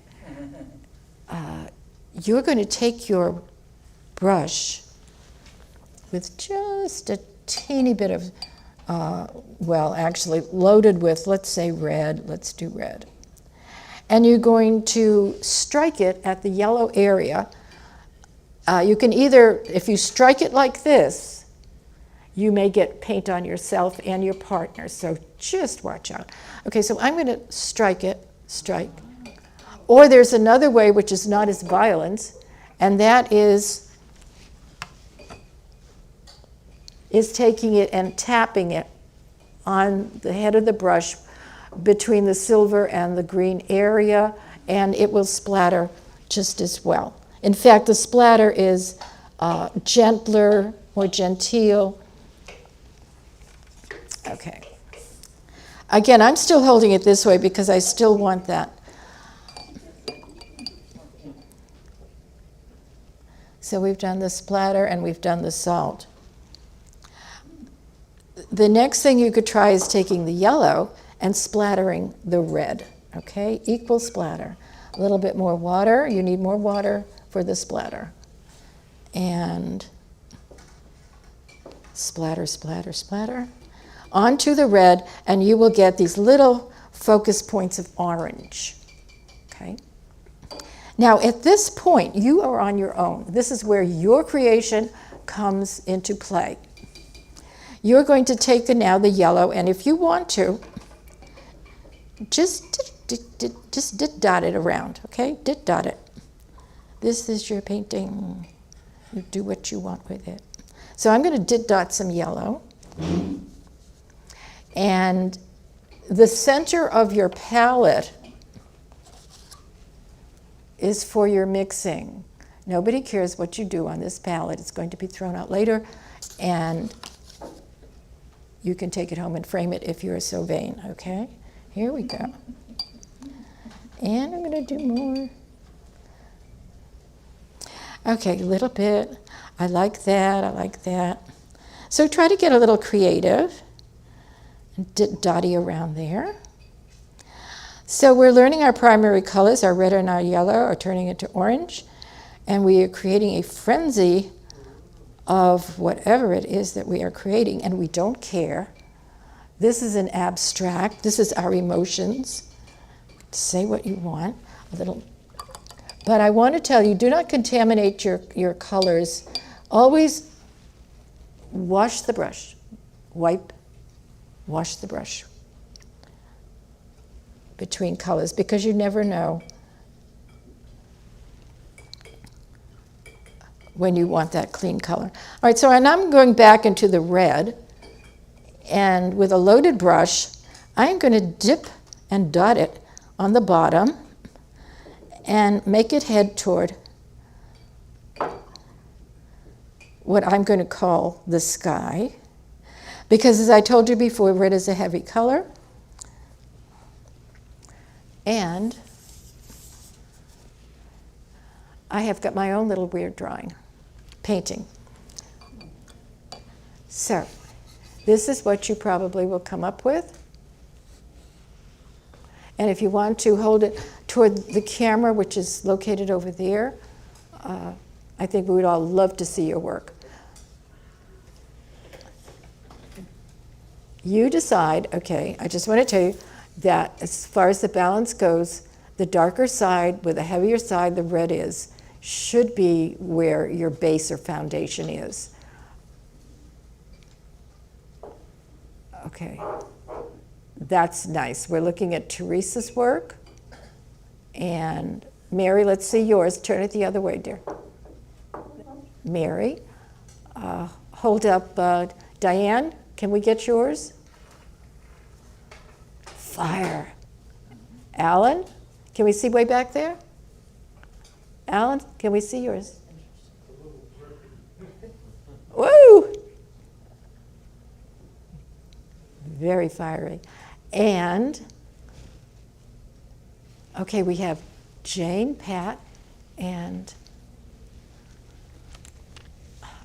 You're going to take your brush with just a teeny bit of actually loaded with, let's say red, let's do red. And you're going to strike it at the yellow area. You can either, if you strike it like this, you may get paint on yourself and your partner, so just watch out. Okay, so I'm going to strike. Or there's another way which is not as violent, and that is taking it and tapping it on the head of the brush between the silver and the green area, and it will splatter just as well. In fact, the splatter is gentler, more genteel. Okay. Again, I'm still holding it this way because I still want that. So we've done the splatter and we've done the salt. the next thing you could try is taking the yellow and splattering the red, okay? Equal splatter. A little bit more water. You need more water for the splatter. And splatter, splatter, splatter. Onto the red, and you will get these little focus points of orange, okay? Now, at this point, you are on your own. This is where your creation comes into play. You're going to take now the yellow, and if you want to, just dot it around, okay? Dot it. This is your painting. You do what you want with it. So I'm going to dot some yellow. And the center of your palette is for your mixing. Nobody cares what you do on this palette. It's going to be thrown out later, and you can take it home and frame it if you're so vain, okay? Here we go. And I'm going to do more. Okay, a little bit. I like that, I like that. So try to get a little creative. Dotty around there. So we're learning our primary colors. Our red and our yellow are turning into orange. And we are creating a frenzy of whatever it is that we are creating, and we don't care. This is an abstract. This is our emotions. Say what you want. A little. But I want to tell you, do not contaminate your colors. Always wash the brush. Wipe, wash the brush between colors, because you never know when you want that clean color. All right, so and I'm going back into the red, and with a loaded brush, I'm going to dip and dot it on the bottom and make it head toward what I'm going to call the sky. Because as I told you before, red is a heavy color. And I have got my own little weird drawing, painting. So this is what you probably will come up with. And if you want to hold it toward the camera, which is located over there, I think we would all love to see your work. You decide, okay, I just want to tell you that as far as the balance goes, the darker side with the heavier side, the red is, should be where your base or foundation is. Okay, that's nice. We're looking at Teresa's work. And Mary, let's see yours. Turn it the other way, dear. Mary, hold up. Diane, can we get yours? Fire. Alan, can we see way back there? Alan, can we see yours? Woo! Very fiery. And, okay, we have Jane, Pat, and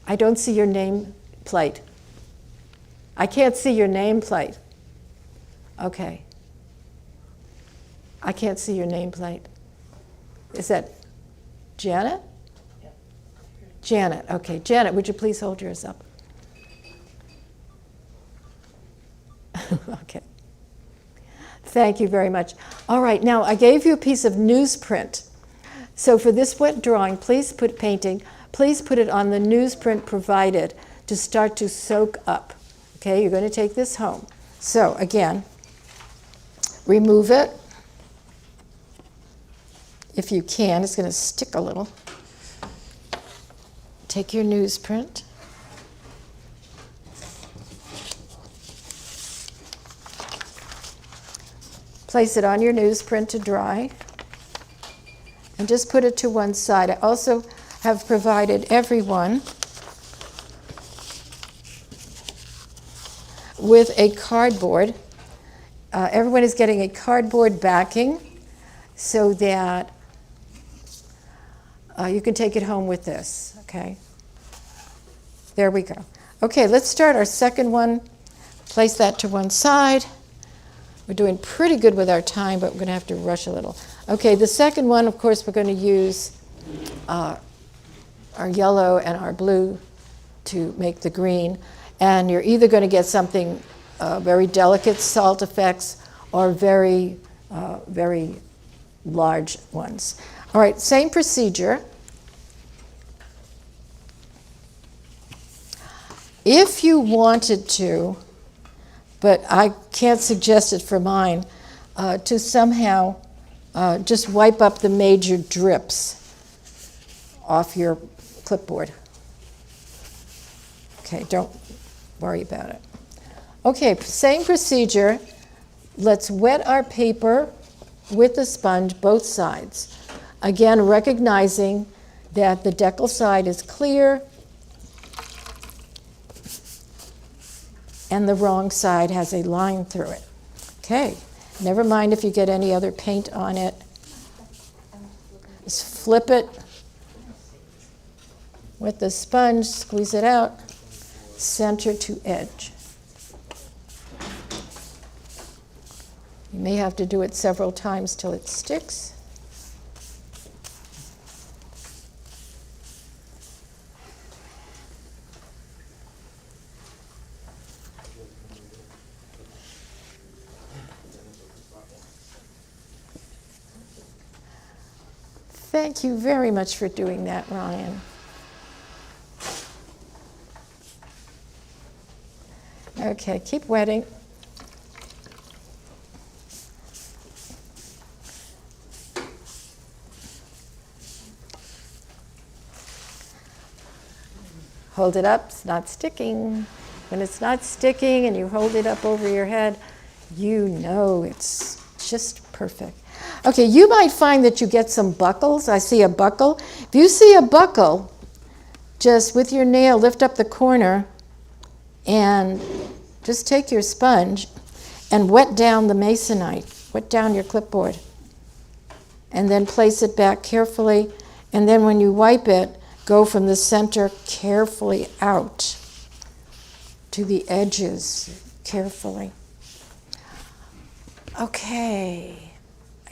I don't see your name plate. I can't see your name plate. Okay. I can't see your nameplate. Is that Janet? Yep. Janet, okay. Janet, would you please hold yours up? Okay. Thank you very much. All right, now I gave you a piece of newsprint. So for this wet drawing, please put it on the newsprint provided to start to soak up. Okay, you're going to take this home. So again, remove it. If you can, it's going to stick a little. Take your newsprint. Place it on your newsprint to dry. And just put it to one side. I also have provided everyone with a cardboard. Everyone is getting a cardboard backing so that you can take it home with this, okay? There we go. Okay, let's start our second one. Place that to one side. We're doing pretty good with our time, but we're going to have to rush a little. Okay, the second one, of course, we're going to use our yellow and our blue to make the green. And you're either going to get something very delicate salt effects or very, very large ones. All right, same procedure. If you wanted to, but I can't suggest it for mine, to somehow just wipe up the major drips off your clipboard. Okay, don't worry about it. Okay, same procedure. Let's wet our paper with the sponge, both sides. Again, recognizing that the decal side is clear and the wrong side has a line through it. Okay, never mind if you get any other paint on it. Just flip it with the sponge, squeeze it out, center to edge. You may have to do it several times till it sticks. Thank you very much for doing that, Ryan. Okay, keep wetting. Hold it up, it's not sticking. When it's not sticking and you hold it up over your head, you know it's just perfect. Okay, you might find that you get some buckles. I see a buckle. If you see a buckle, just with your nail, lift up the corner and just take your sponge and wet down the masonite, wet down your clipboard, and then place it back carefully. And then when you wipe it, go from the center carefully out to the edges carefully. Okay,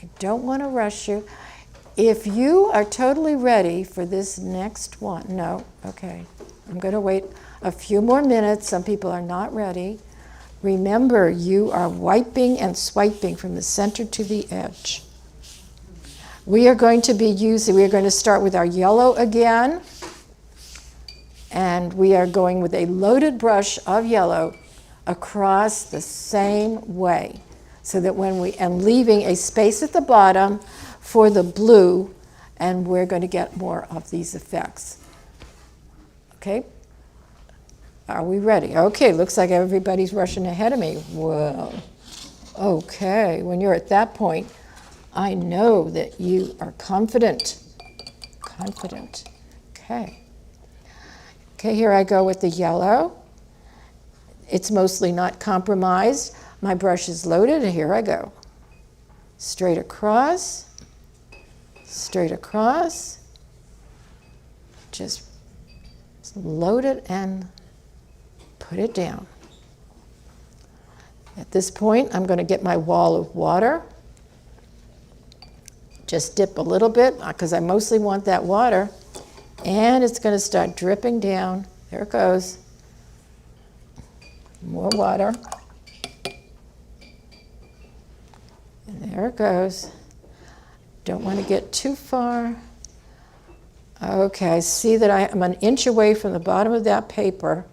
I don't want to rush you. If you are totally ready for this next one, no, okay, I'm going to wait a few more minutes. Some people are not ready. Remember, you are wiping and swiping from the center to the edge. We are going to start with our yellow again, and we are going with a loaded brush of yellow across the same way, so that and leaving a space at the bottom for the blue, and we're going to get more of these effects. Okay? Are we ready? Okay, looks like everybody's rushing ahead of me. Well, okay, when you're at that point, I know that you are confident. Confident. Okay. Okay, here I go with the yellow. It's mostly not compromised. My brush is loaded, and here I go. Straight across, just load it and put it down. At this point, I'm going to get my wall of water. Just dip a little bit, because I mostly want that water, and it's going to start dripping down. There it goes. More water. And there it goes. Don't want to get too far. Okay, I see that I'm an inch away from the bottom of that paper,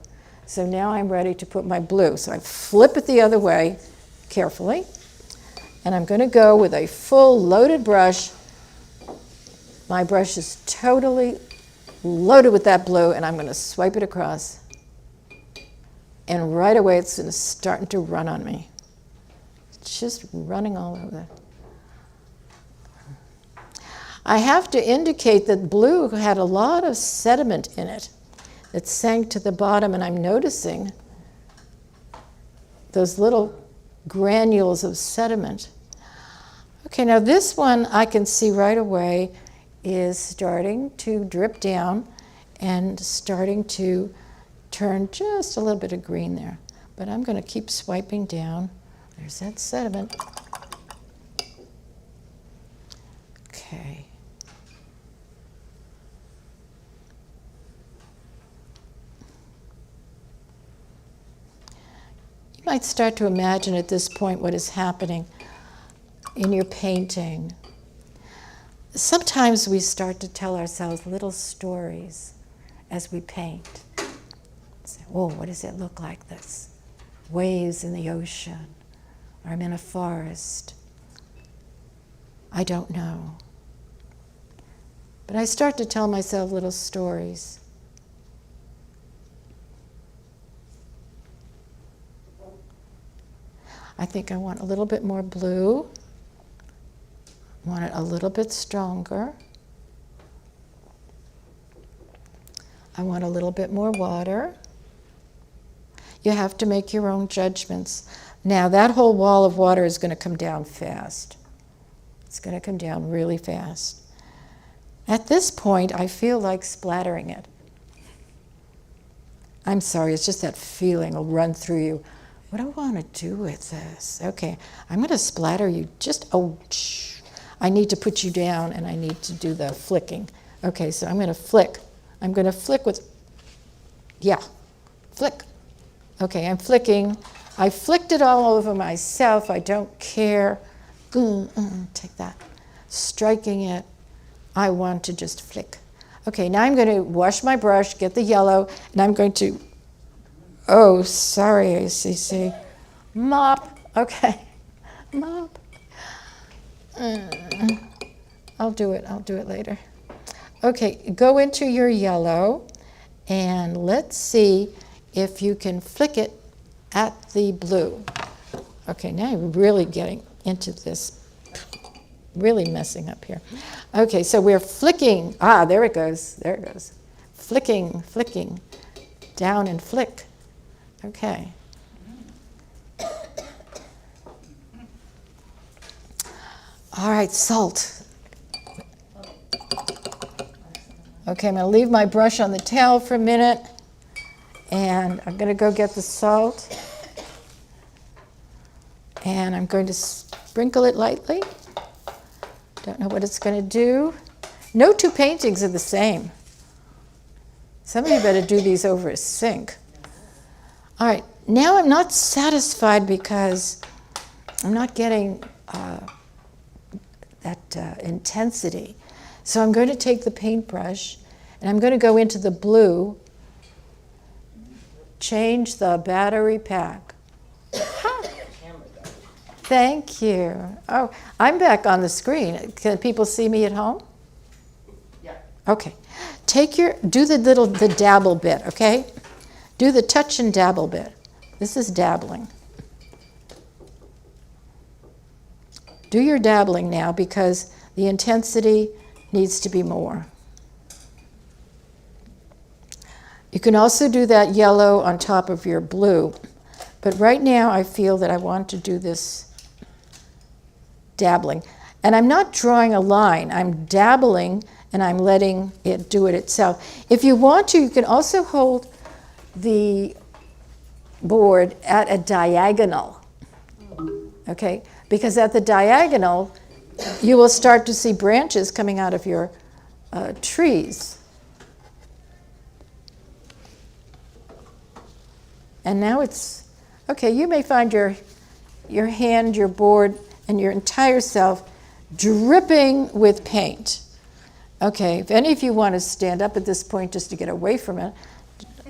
so now I'm ready to put my blue. So I flip it the other way carefully, and I'm going to go with a full loaded brush. My brush is totally loaded with that blue, and I'm going to swipe it across, and right away it's starting to run on me. It's just running all over. I have to indicate that blue had a lot of sediment in it that sank to the bottom, and I'm noticing those little granules of sediment. Okay, now this one I can see right away is starting to drip down and starting to turn just a little bit of green there. But I'm going to keep swiping down. There's that sediment. Okay. You might start to imagine at this point what is happening in your painting. Sometimes we start to tell ourselves little stories as we paint. Say, oh, what does it look like this? Waves in the ocean, or I'm in a forest. I don't know. But I start to tell myself little stories. I think I want a little bit more blue. I want it a little bit stronger. I want a little bit more water. You have to make your own judgments. Now, that whole wall of water is going to come down fast. It's going to come down really fast. At this point, I feel like splattering it. I'm sorry, it's just that feeling will run through you. What do I want to do with this? Okay, I'm going to splatter you. I need to put you down, and I need to do the flicking. Okay, so I'm going to flick. I'm going to flick with, flick. Okay, I'm flicking. I flicked it all over myself. I don't care. Take that. Striking it. I want to just flick. Okay, now I'm going to wash my brush, get the yellow, and I'm going to, oh, sorry, ACC. Mop. Okay, mop. I'll do it later. Okay, go into your yellow, and let's see if you can flick it at the blue. Okay, now you're really getting into this, really messing up here. Okay, so we're flicking. There it goes. There it goes. Flicking, flicking, down and flick. Okay. All right, salt. Okay, I'm going to leave my brush on the towel for a minute, and I'm going to go get the salt. And I'm going to sprinkle it lightly. Don't know what it's going to do. No two paintings are the same. Some of you better do these over a sink. All right, now I'm not satisfied because I'm not getting that intensity. So I'm going to take the paintbrush and I'm going to go into the blue, change the battery pack. Thank you. Oh, I'm back on the screen. Can people see me at home? Yeah. Okay. Do the dabble bit, okay? Do the touch and dabble bit. This is dabbling. Do your dabbling now because the intensity needs to be more. You can also do that yellow on top of your blue. But right now I feel that I want to do this dabbling. And I'm not drawing a line. I'm dabbling and I'm letting it do it itself. If you want to, you can also hold the board at a diagonal. Okay? Because at the diagonal, you will start to see branches coming out of your trees. And now it's, okay, you may find your hand, your board, and your entire self dripping with paint. Okay, if any of you want to stand up at this point just to get away from it,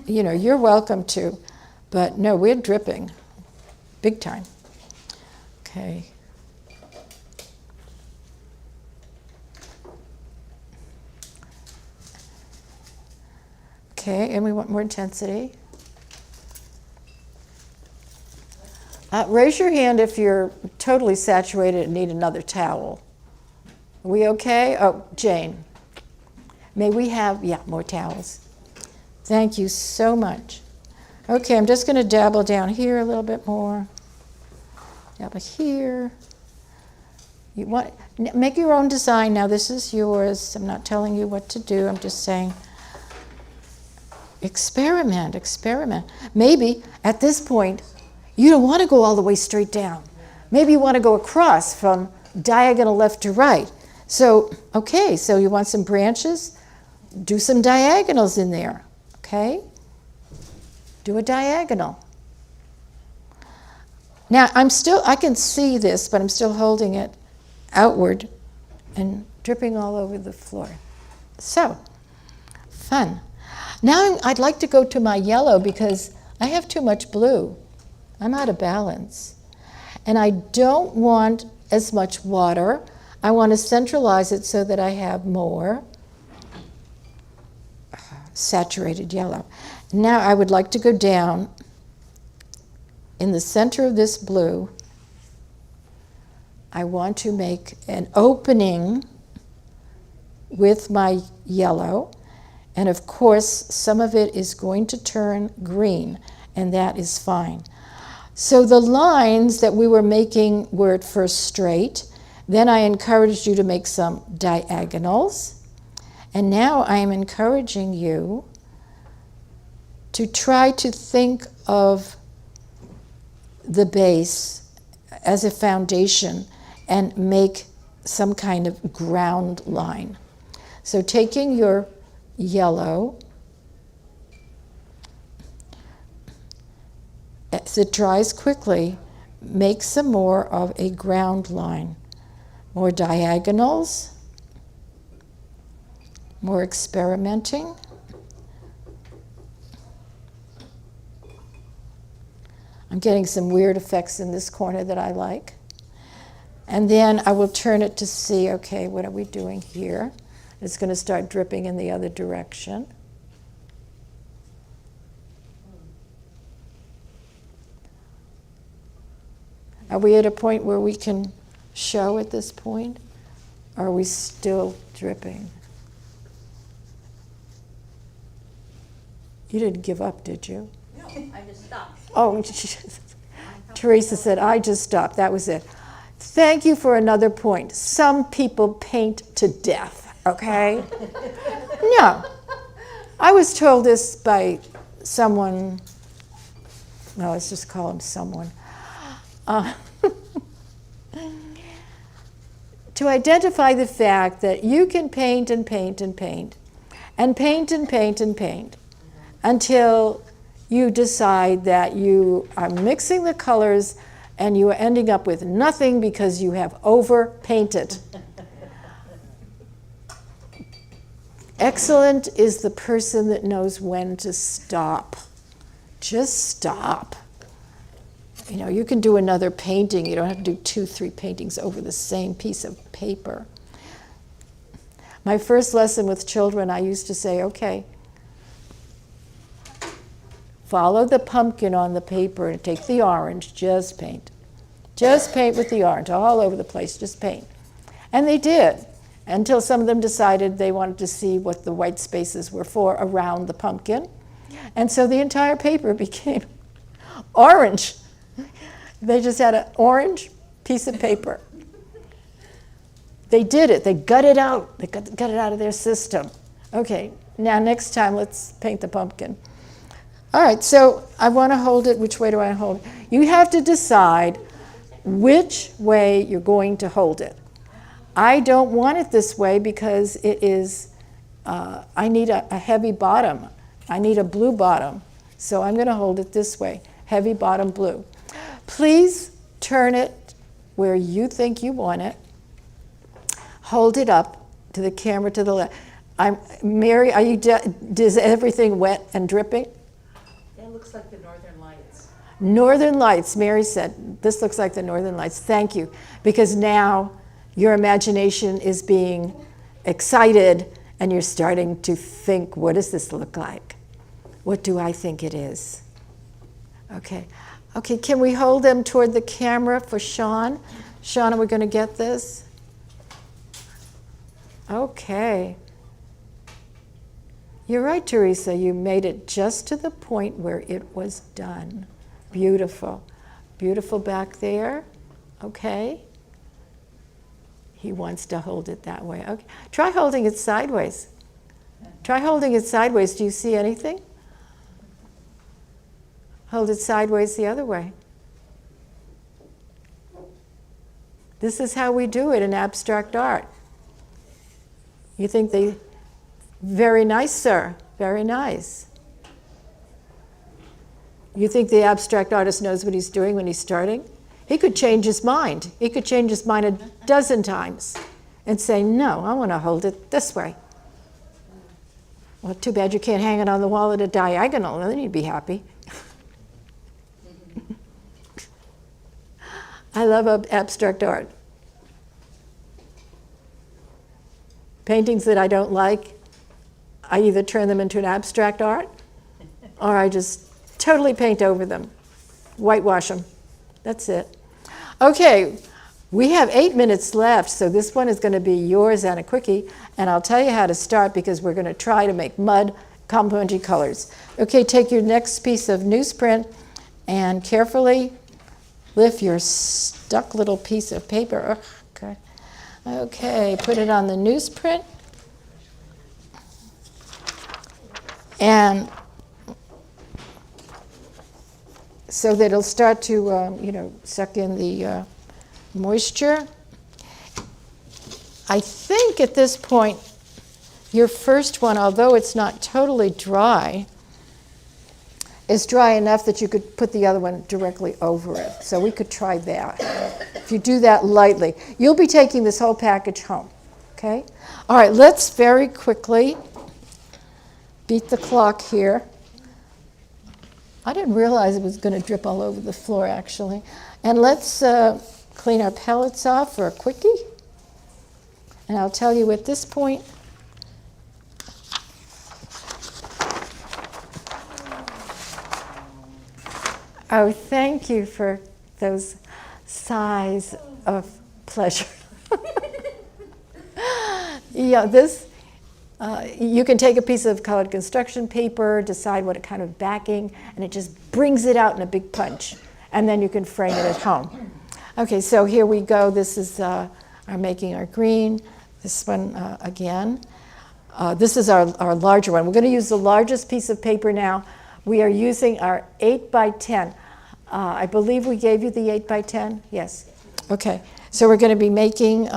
you're welcome to. But no, we're dripping, big time. Okay. Okay, and we want more intensity. Raise your hand if you're totally saturated and need another towel. Are we okay? Oh, Jane. May we have, more towels. Thank you so much. Okay, I'm just going to dabble down here a little bit more. Dabble here. You want, make your own design. Now this is yours. I'm not telling you what to do. I'm just saying experiment. Maybe at this point, You don't want to go all the way straight down. Maybe you want to go across from diagonal left to right. So, okay, so you want some branches? Do some diagonals in there, okay? Do a diagonal. Now, I can see this, but I'm still holding it outward and dripping all over the floor. So, fun. Now I'd like to go to my yellow because I have too much blue. I'm out of balance. And I don't want as much water. I want to centralize it so that I have more saturated yellow. Now I would like to go down in the center of this blue. I want to make an opening with my yellow, and of course some of it is going to turn green, and that is fine. So the lines that we were making were at first straight. Then I encouraged you to make some diagonals, and now I am encouraging you to try to think of the base as a foundation and make some kind of ground line. So taking your yellow, as it dries quickly, make some more of a ground line. More diagonals, more experimenting. I'm getting some weird effects in this corner that I like. And then I will turn it to see, okay, what are we doing here? It's going to start dripping in the other direction. Are we at a point where we can show at this point? Or are we still dripping? You didn't give up, did you? No, I just stopped. Oh, Teresa said, I just stopped. That was it. Thank you for another point. Some people paint to death, okay? No. I was told this by someone, no, let's just call him someone. To identify the fact that you can paint and paint and paint and paint and paint and paint until you decide that you are mixing the colors and you are ending up with nothing because you have over-painted. Excellent is the person that knows when to stop. Just stop. You know, you can do another painting. You don't have to do 2, 3 paintings over the same piece of paper. My first lesson with children, I used to say, okay, follow the pumpkin on the paper and take the orange, just paint. Just paint with the orange all over the place, just paint. And they did, until some of them decided they wanted to see what the white spaces were for around the pumpkin. And so the entire paper became orange. They just had an orange piece of paper. They did it. They got it out. They got it out of their system. Okay, now next time let's paint the pumpkin. All right, so I want to hold it. Which way do I hold it? You have to decide which way you're going to hold it. I don't want it this way because it is, I need a heavy bottom. I need a blue bottom. So I'm going to hold it this way, heavy bottom blue. Please turn it where you think you want it. Hold it up to the camera to the left. Mary, are you, is everything wet and dripping? It looks like the Northern Lights. Northern Lights, Mary said, this looks like the Northern Lights. Thank you, because now your imagination is being excited and you're starting to think, what does this look like? What do I think it is? Okay. Okay, can we hold them toward the camera for Sean? Sean, are we going to get this? Okay. You're right, Teresa. You made it just to the point where it was done. Beautiful. Beautiful back there. Okay. He wants to hold it that way. Okay. Try holding it sideways. Try holding it sideways. Do you see anything? Hold it sideways the other way. This is how we do it in abstract art. You think they, very nice, sir, very nice. You think the abstract artist knows what he's doing when he's starting? He could change his mind. He could change his mind a dozen times and say, no, I want to hold it this way. Well, too bad you can't hang it on the wall at a diagonal, then you'd be happy. I love abstract art. Paintings that I don't like, I either turn them into an abstract art or I just totally paint over them, whitewash them. That's it. Okay, we have 8 minutes left, so this one is going to be yours and a quickie, and I'll tell you how to start because we're going to try to make mud complementary colors. Okay, take your next piece of newsprint and carefully lift your stuck little piece of paper. Okay. Okay, put it on the newsprint. And so that it'll start to, suck in the moisture. I think at this point, your first one, although it's not totally dry, is dry enough that you could put the other one directly over it. So we could try that. If you do that lightly, you'll be taking this whole package home, okay? All right, let's very quickly beat the clock here. I didn't realize it was going to drip all over the floor, actually. And let's clean our palettes off for a quickie. And I'll tell you at this point, oh, thank you for those sighs of pleasure. Yeah, this, you can take a piece of colored construction paper, decide what kind of backing, and it just brings it out in a big punch. And then you can frame it at home. Okay, so here we go. This is our making our green. This one again. This is our larger one. We're going to use the largest piece of paper now. We are using our 8 by 10. I believe we gave you the 8 by 10? Yes. Okay. So we're going to be making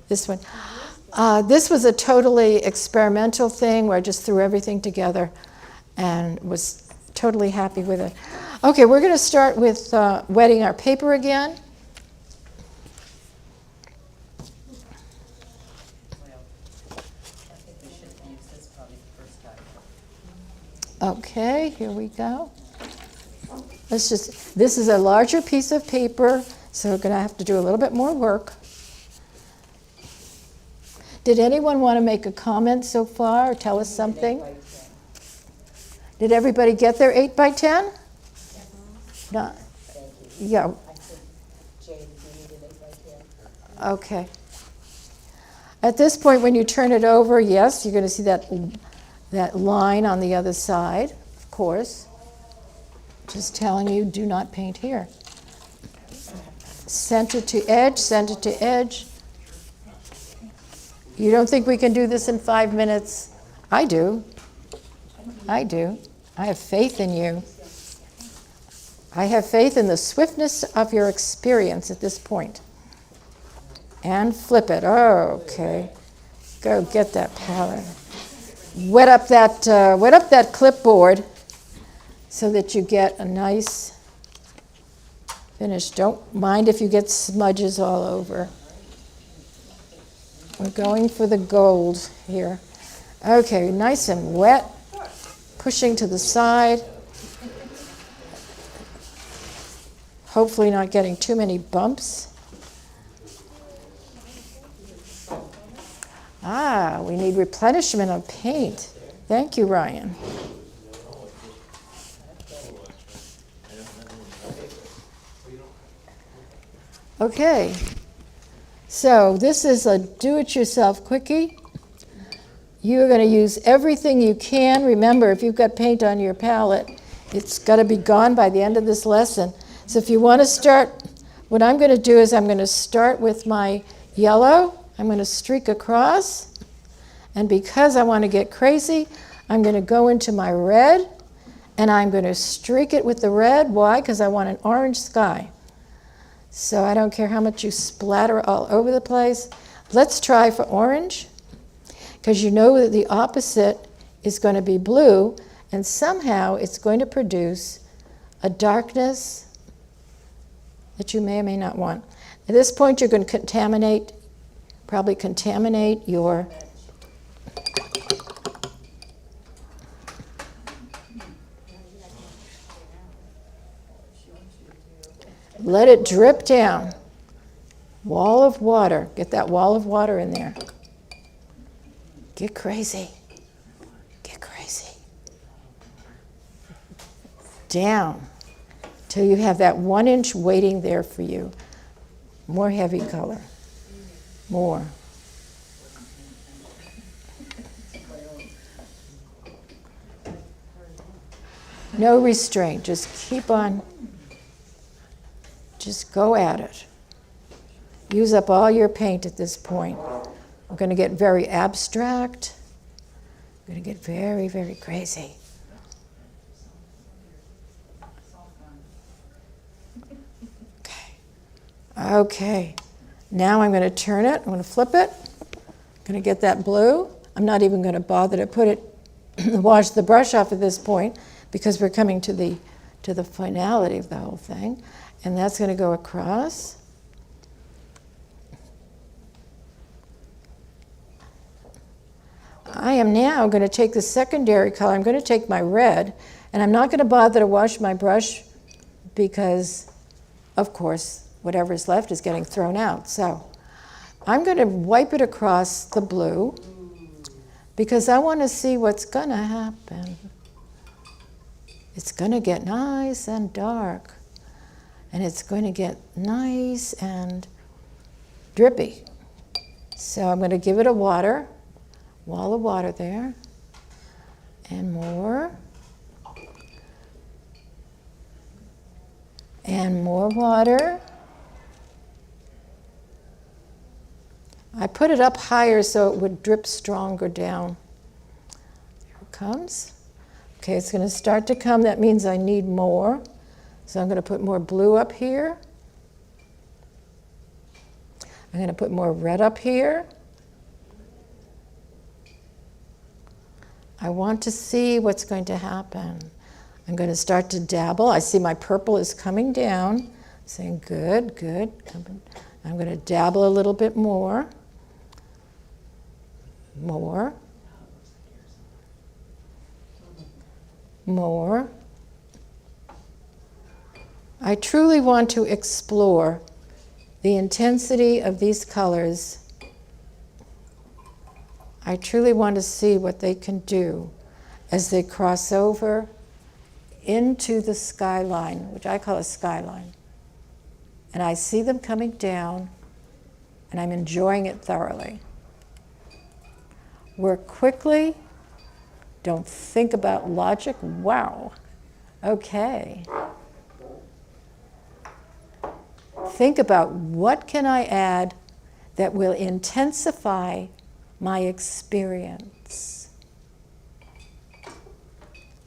this one. This was a totally experimental thing where I just threw everything together and was totally happy with it. Okay, we're going to start with wetting our paper again. Okay, here we go. This is a larger piece of paper, so we're going to have to do a little bit more work. Did anyone want to make a comment so far or tell us something? Did everybody get their 8 by 10? No. Yeah. Okay. At this point, when you turn it over, yes, you're going to see that line on the other side, of course. Just telling you, do not paint here. Center to edge, center to edge. You don't think we can do this in 5 minutes? I do. I do. I have faith in you. I have faith in the swiftness of your experience at this point. And flip it. Oh, okay. Go get that palette. Wet up that clipboard so that you get a nice finish. Don't mind if you get smudges all over. We're going for the gold here. Okay, nice and wet. Pushing to the side. Hopefully not getting too many bumps. Ah, we need replenishment of paint. Thank you, Ryan. Okay, so this is a do-it-yourself quickie. You're going to use everything you can. Remember, if you've got paint on your palette, it's got to be gone by the end of this lesson. So if you want to start, what I'm going to do is I'm going to start with my yellow. I'm going to streak across. And because I want to get crazy, I'm going to go into my red, and I'm going to streak it with the red. Why? Because I want an orange sky. So I don't care how much you splatter all over the place. Let's try for orange, because you know that the opposite is going to be blue, and somehow it's going to produce a darkness that you may or may not want. At this point, you're going to probably contaminate your let it drip down. Wall of water. Get that wall of water in there. Get crazy. Get crazy. Down till you have that 1 inch waiting there for you. More heavy color. More. No restraint. Just keep on. Just go at it. Use up all your paint at this point. I'm going to get very abstract. I'm going to get very, very crazy. Okay. Okay. Now I'm going to turn it. I'm going to flip it. I'm going to get that blue. I'm not even going to bother to put it, wash the brush off at this point, because we're coming to the finality of the whole thing. And that's going to go across. I am now going to take the secondary color. I'm going to take my red, and I'm not going to bother to wash my brush because, of course, whatever's left is getting thrown out. So I'm going to wipe it across the blue because I want to see what's going to happen. It's going to get nice and dark. And it's going to get nice and drippy. So I'm going to give it a wall of water there, and more, and more water. I put it up higher so it would drip stronger down. Here it comes. Okay, it's going to start to come. That means I need more. So I'm going to put more blue up here. I'm going to put more red up here. I want to see what's going to happen. I'm going to start to dabble. I see my purple is coming down. Saying good, good. I'm going to dabble a little bit more. More. More. I truly want to explore the intensity of these colors. I truly want to see what they can do as they cross over into the skyline, which I call a skyline. And I see them coming down, and I'm enjoying it thoroughly. Work quickly. Don't think about logic. Wow. Okay. Think about what can I add that will intensify my experience.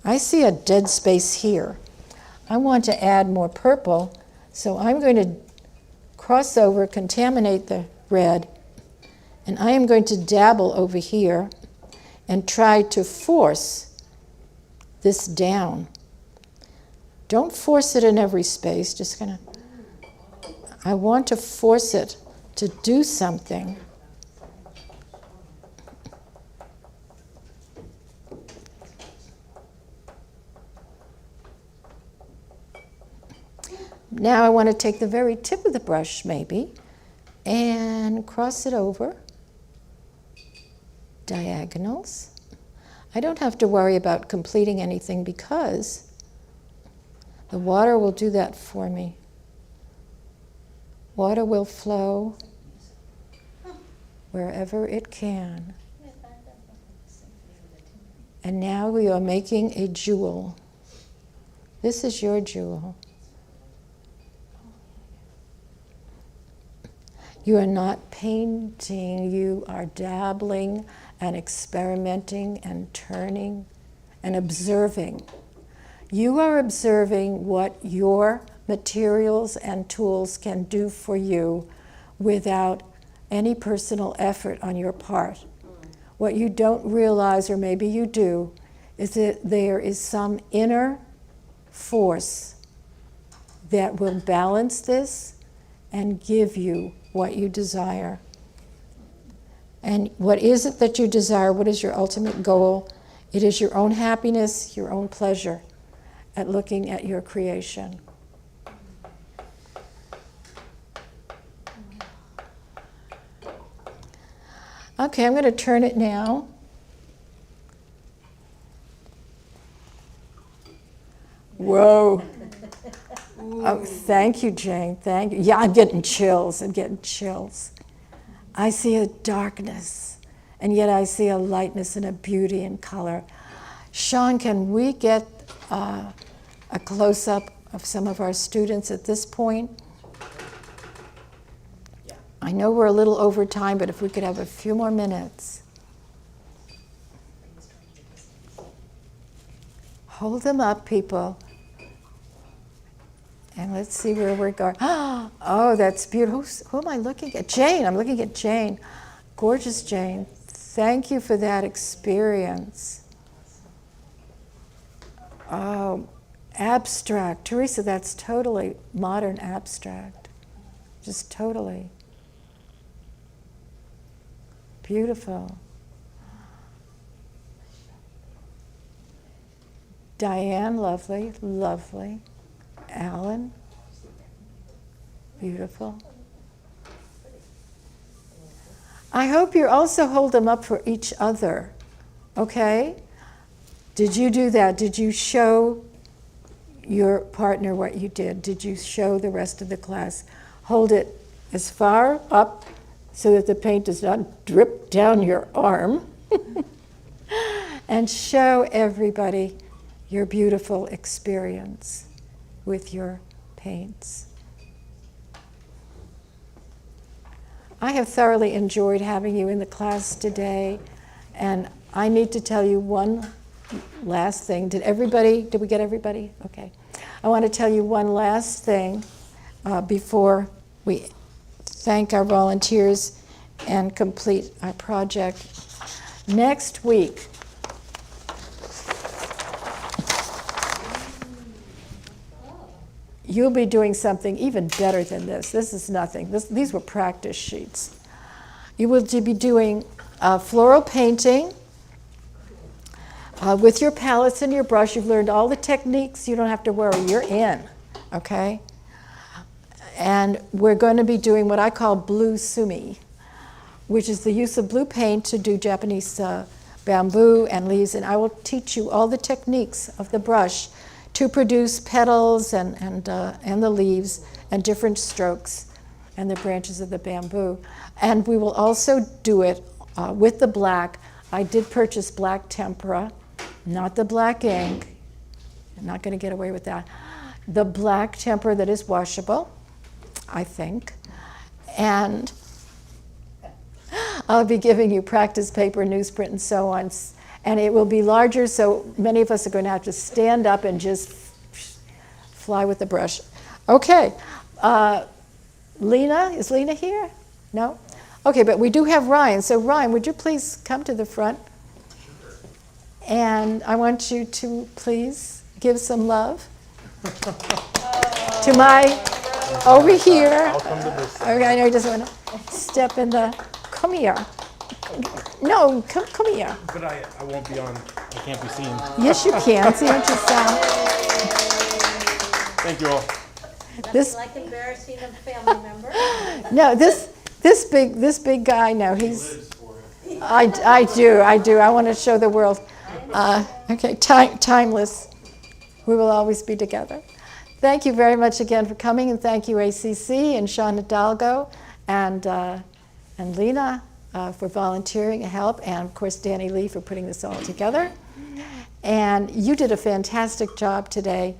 I see a dead space here. I want to add more purple, so I'm going to cross over, contaminate the red, and I am going to dabble over here and try to force this down. Don't force it in every space, just gonna, I want to force it to do something. Now I want to take the very tip of the brush, maybe, and cross it over. Diagonals. I don't have to worry about completing anything because the water will do that for me. Water will flow wherever it can. And now we are making a jewel. This is your jewel. You are not painting, you are dabbling and experimenting and turning and observing. You are observing what your materials and tools can do for you without any personal effort on your part. What you don't realize, or maybe you do, is that there is some inner force that will balance this and give you what you desire. And what is it that you desire? What is your ultimate goal? It is your own happiness, your own pleasure at looking at your creation. Okay, I'm going to turn it now. Whoa. Oh, thank you, Jane. Thank you. Yeah, I'm getting chills. I see a darkness, and yet I see a lightness and a beauty and color. Sean, can we get a close-up of some of our students at this point? Yeah. I know we're a little over time, but if we could have a few more minutes. Hold them up, people. And let's see where we're going. Oh, that's beautiful. Who am I looking at? Jane. I'm looking at Jane. Gorgeous Jane. Thank you for that experience. Oh, abstract. Teresa, that's totally modern abstract. Just totally. Beautiful. Diane, lovely, lovely. Alan, beautiful. I hope you also hold them up for each other, okay? Did you do that? Did you show your partner what you did? Did you show the rest of the class? Hold it as far up so that the paint does not drip down your arm. And show everybody your beautiful experience with your paints. I have thoroughly enjoyed having you in the class today, and I need to tell you one last thing. Did we get everybody? Okay. I want to tell you one last thing before we thank our volunteers and complete our project. Next week, you'll be doing something even better than this. This is nothing. These were practice sheets. You will be doing floral painting with your palettes and your brush. You've learned all the techniques. You don't have to worry. You're in, okay? And we're going to be doing what I call blue sumi, which is the use of blue paint to do Japanese bamboo and leaves. And I will teach you all the techniques of the brush to produce petals and the leaves and different strokes and the branches of the bamboo. And we will also do it with the black. I did purchase black tempera, not the black ink. I'm not going to get away with that. The black tempera that is washable, I think. And I'll be giving you practice paper, newsprint, and so on. And it will be larger, so many of us are going to have to stand up and just fly with the brush. Okay. Lena, is Lena here? No? Okay, but we do have Ryan. So Ryan, would you please come to the front? And I want you to please give some love to my, over here. I'll come to this side. Okay, I know he doesn't want to step in the, come here. No, come here. But I won't be on, I can't be seen. Yes, you can. See what you sound. Thank you all. This, Like embarrassing a family member. no, this big guy. No, he's. I do. I want to show the world. Okay, timeless. We will always be together. Thank you very much again for coming, and thank you ACC and Sean Hidalgo and Lena for volunteering and help, and of course Danny Lee for putting this all together. And you did a fantastic job today.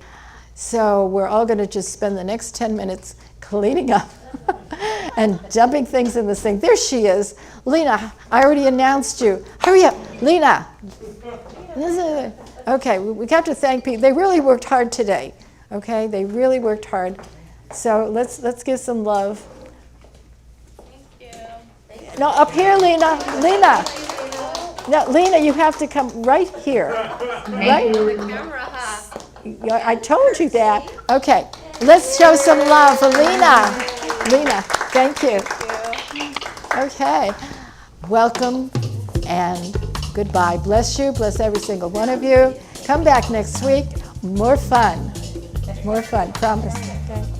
So we're all going to just spend the next 10 minutes cleaning up and dumping things in this thing. There she is. Lena, I already announced you. Hurry up, Lena. Okay, we have to thank people. They really worked hard today. Okay, they really worked hard. So let's give some love. Thank you. No, up here, Lena. Lena. No, Lena, you have to come right here. Right? The camera, huh? Yeah, I told you that. Okay, let's show some love for Lena. Lena, thank you. Okay, welcome and goodbye. Bless you, bless every single one of you. Come back next week. More fun. More fun, promise. Okay.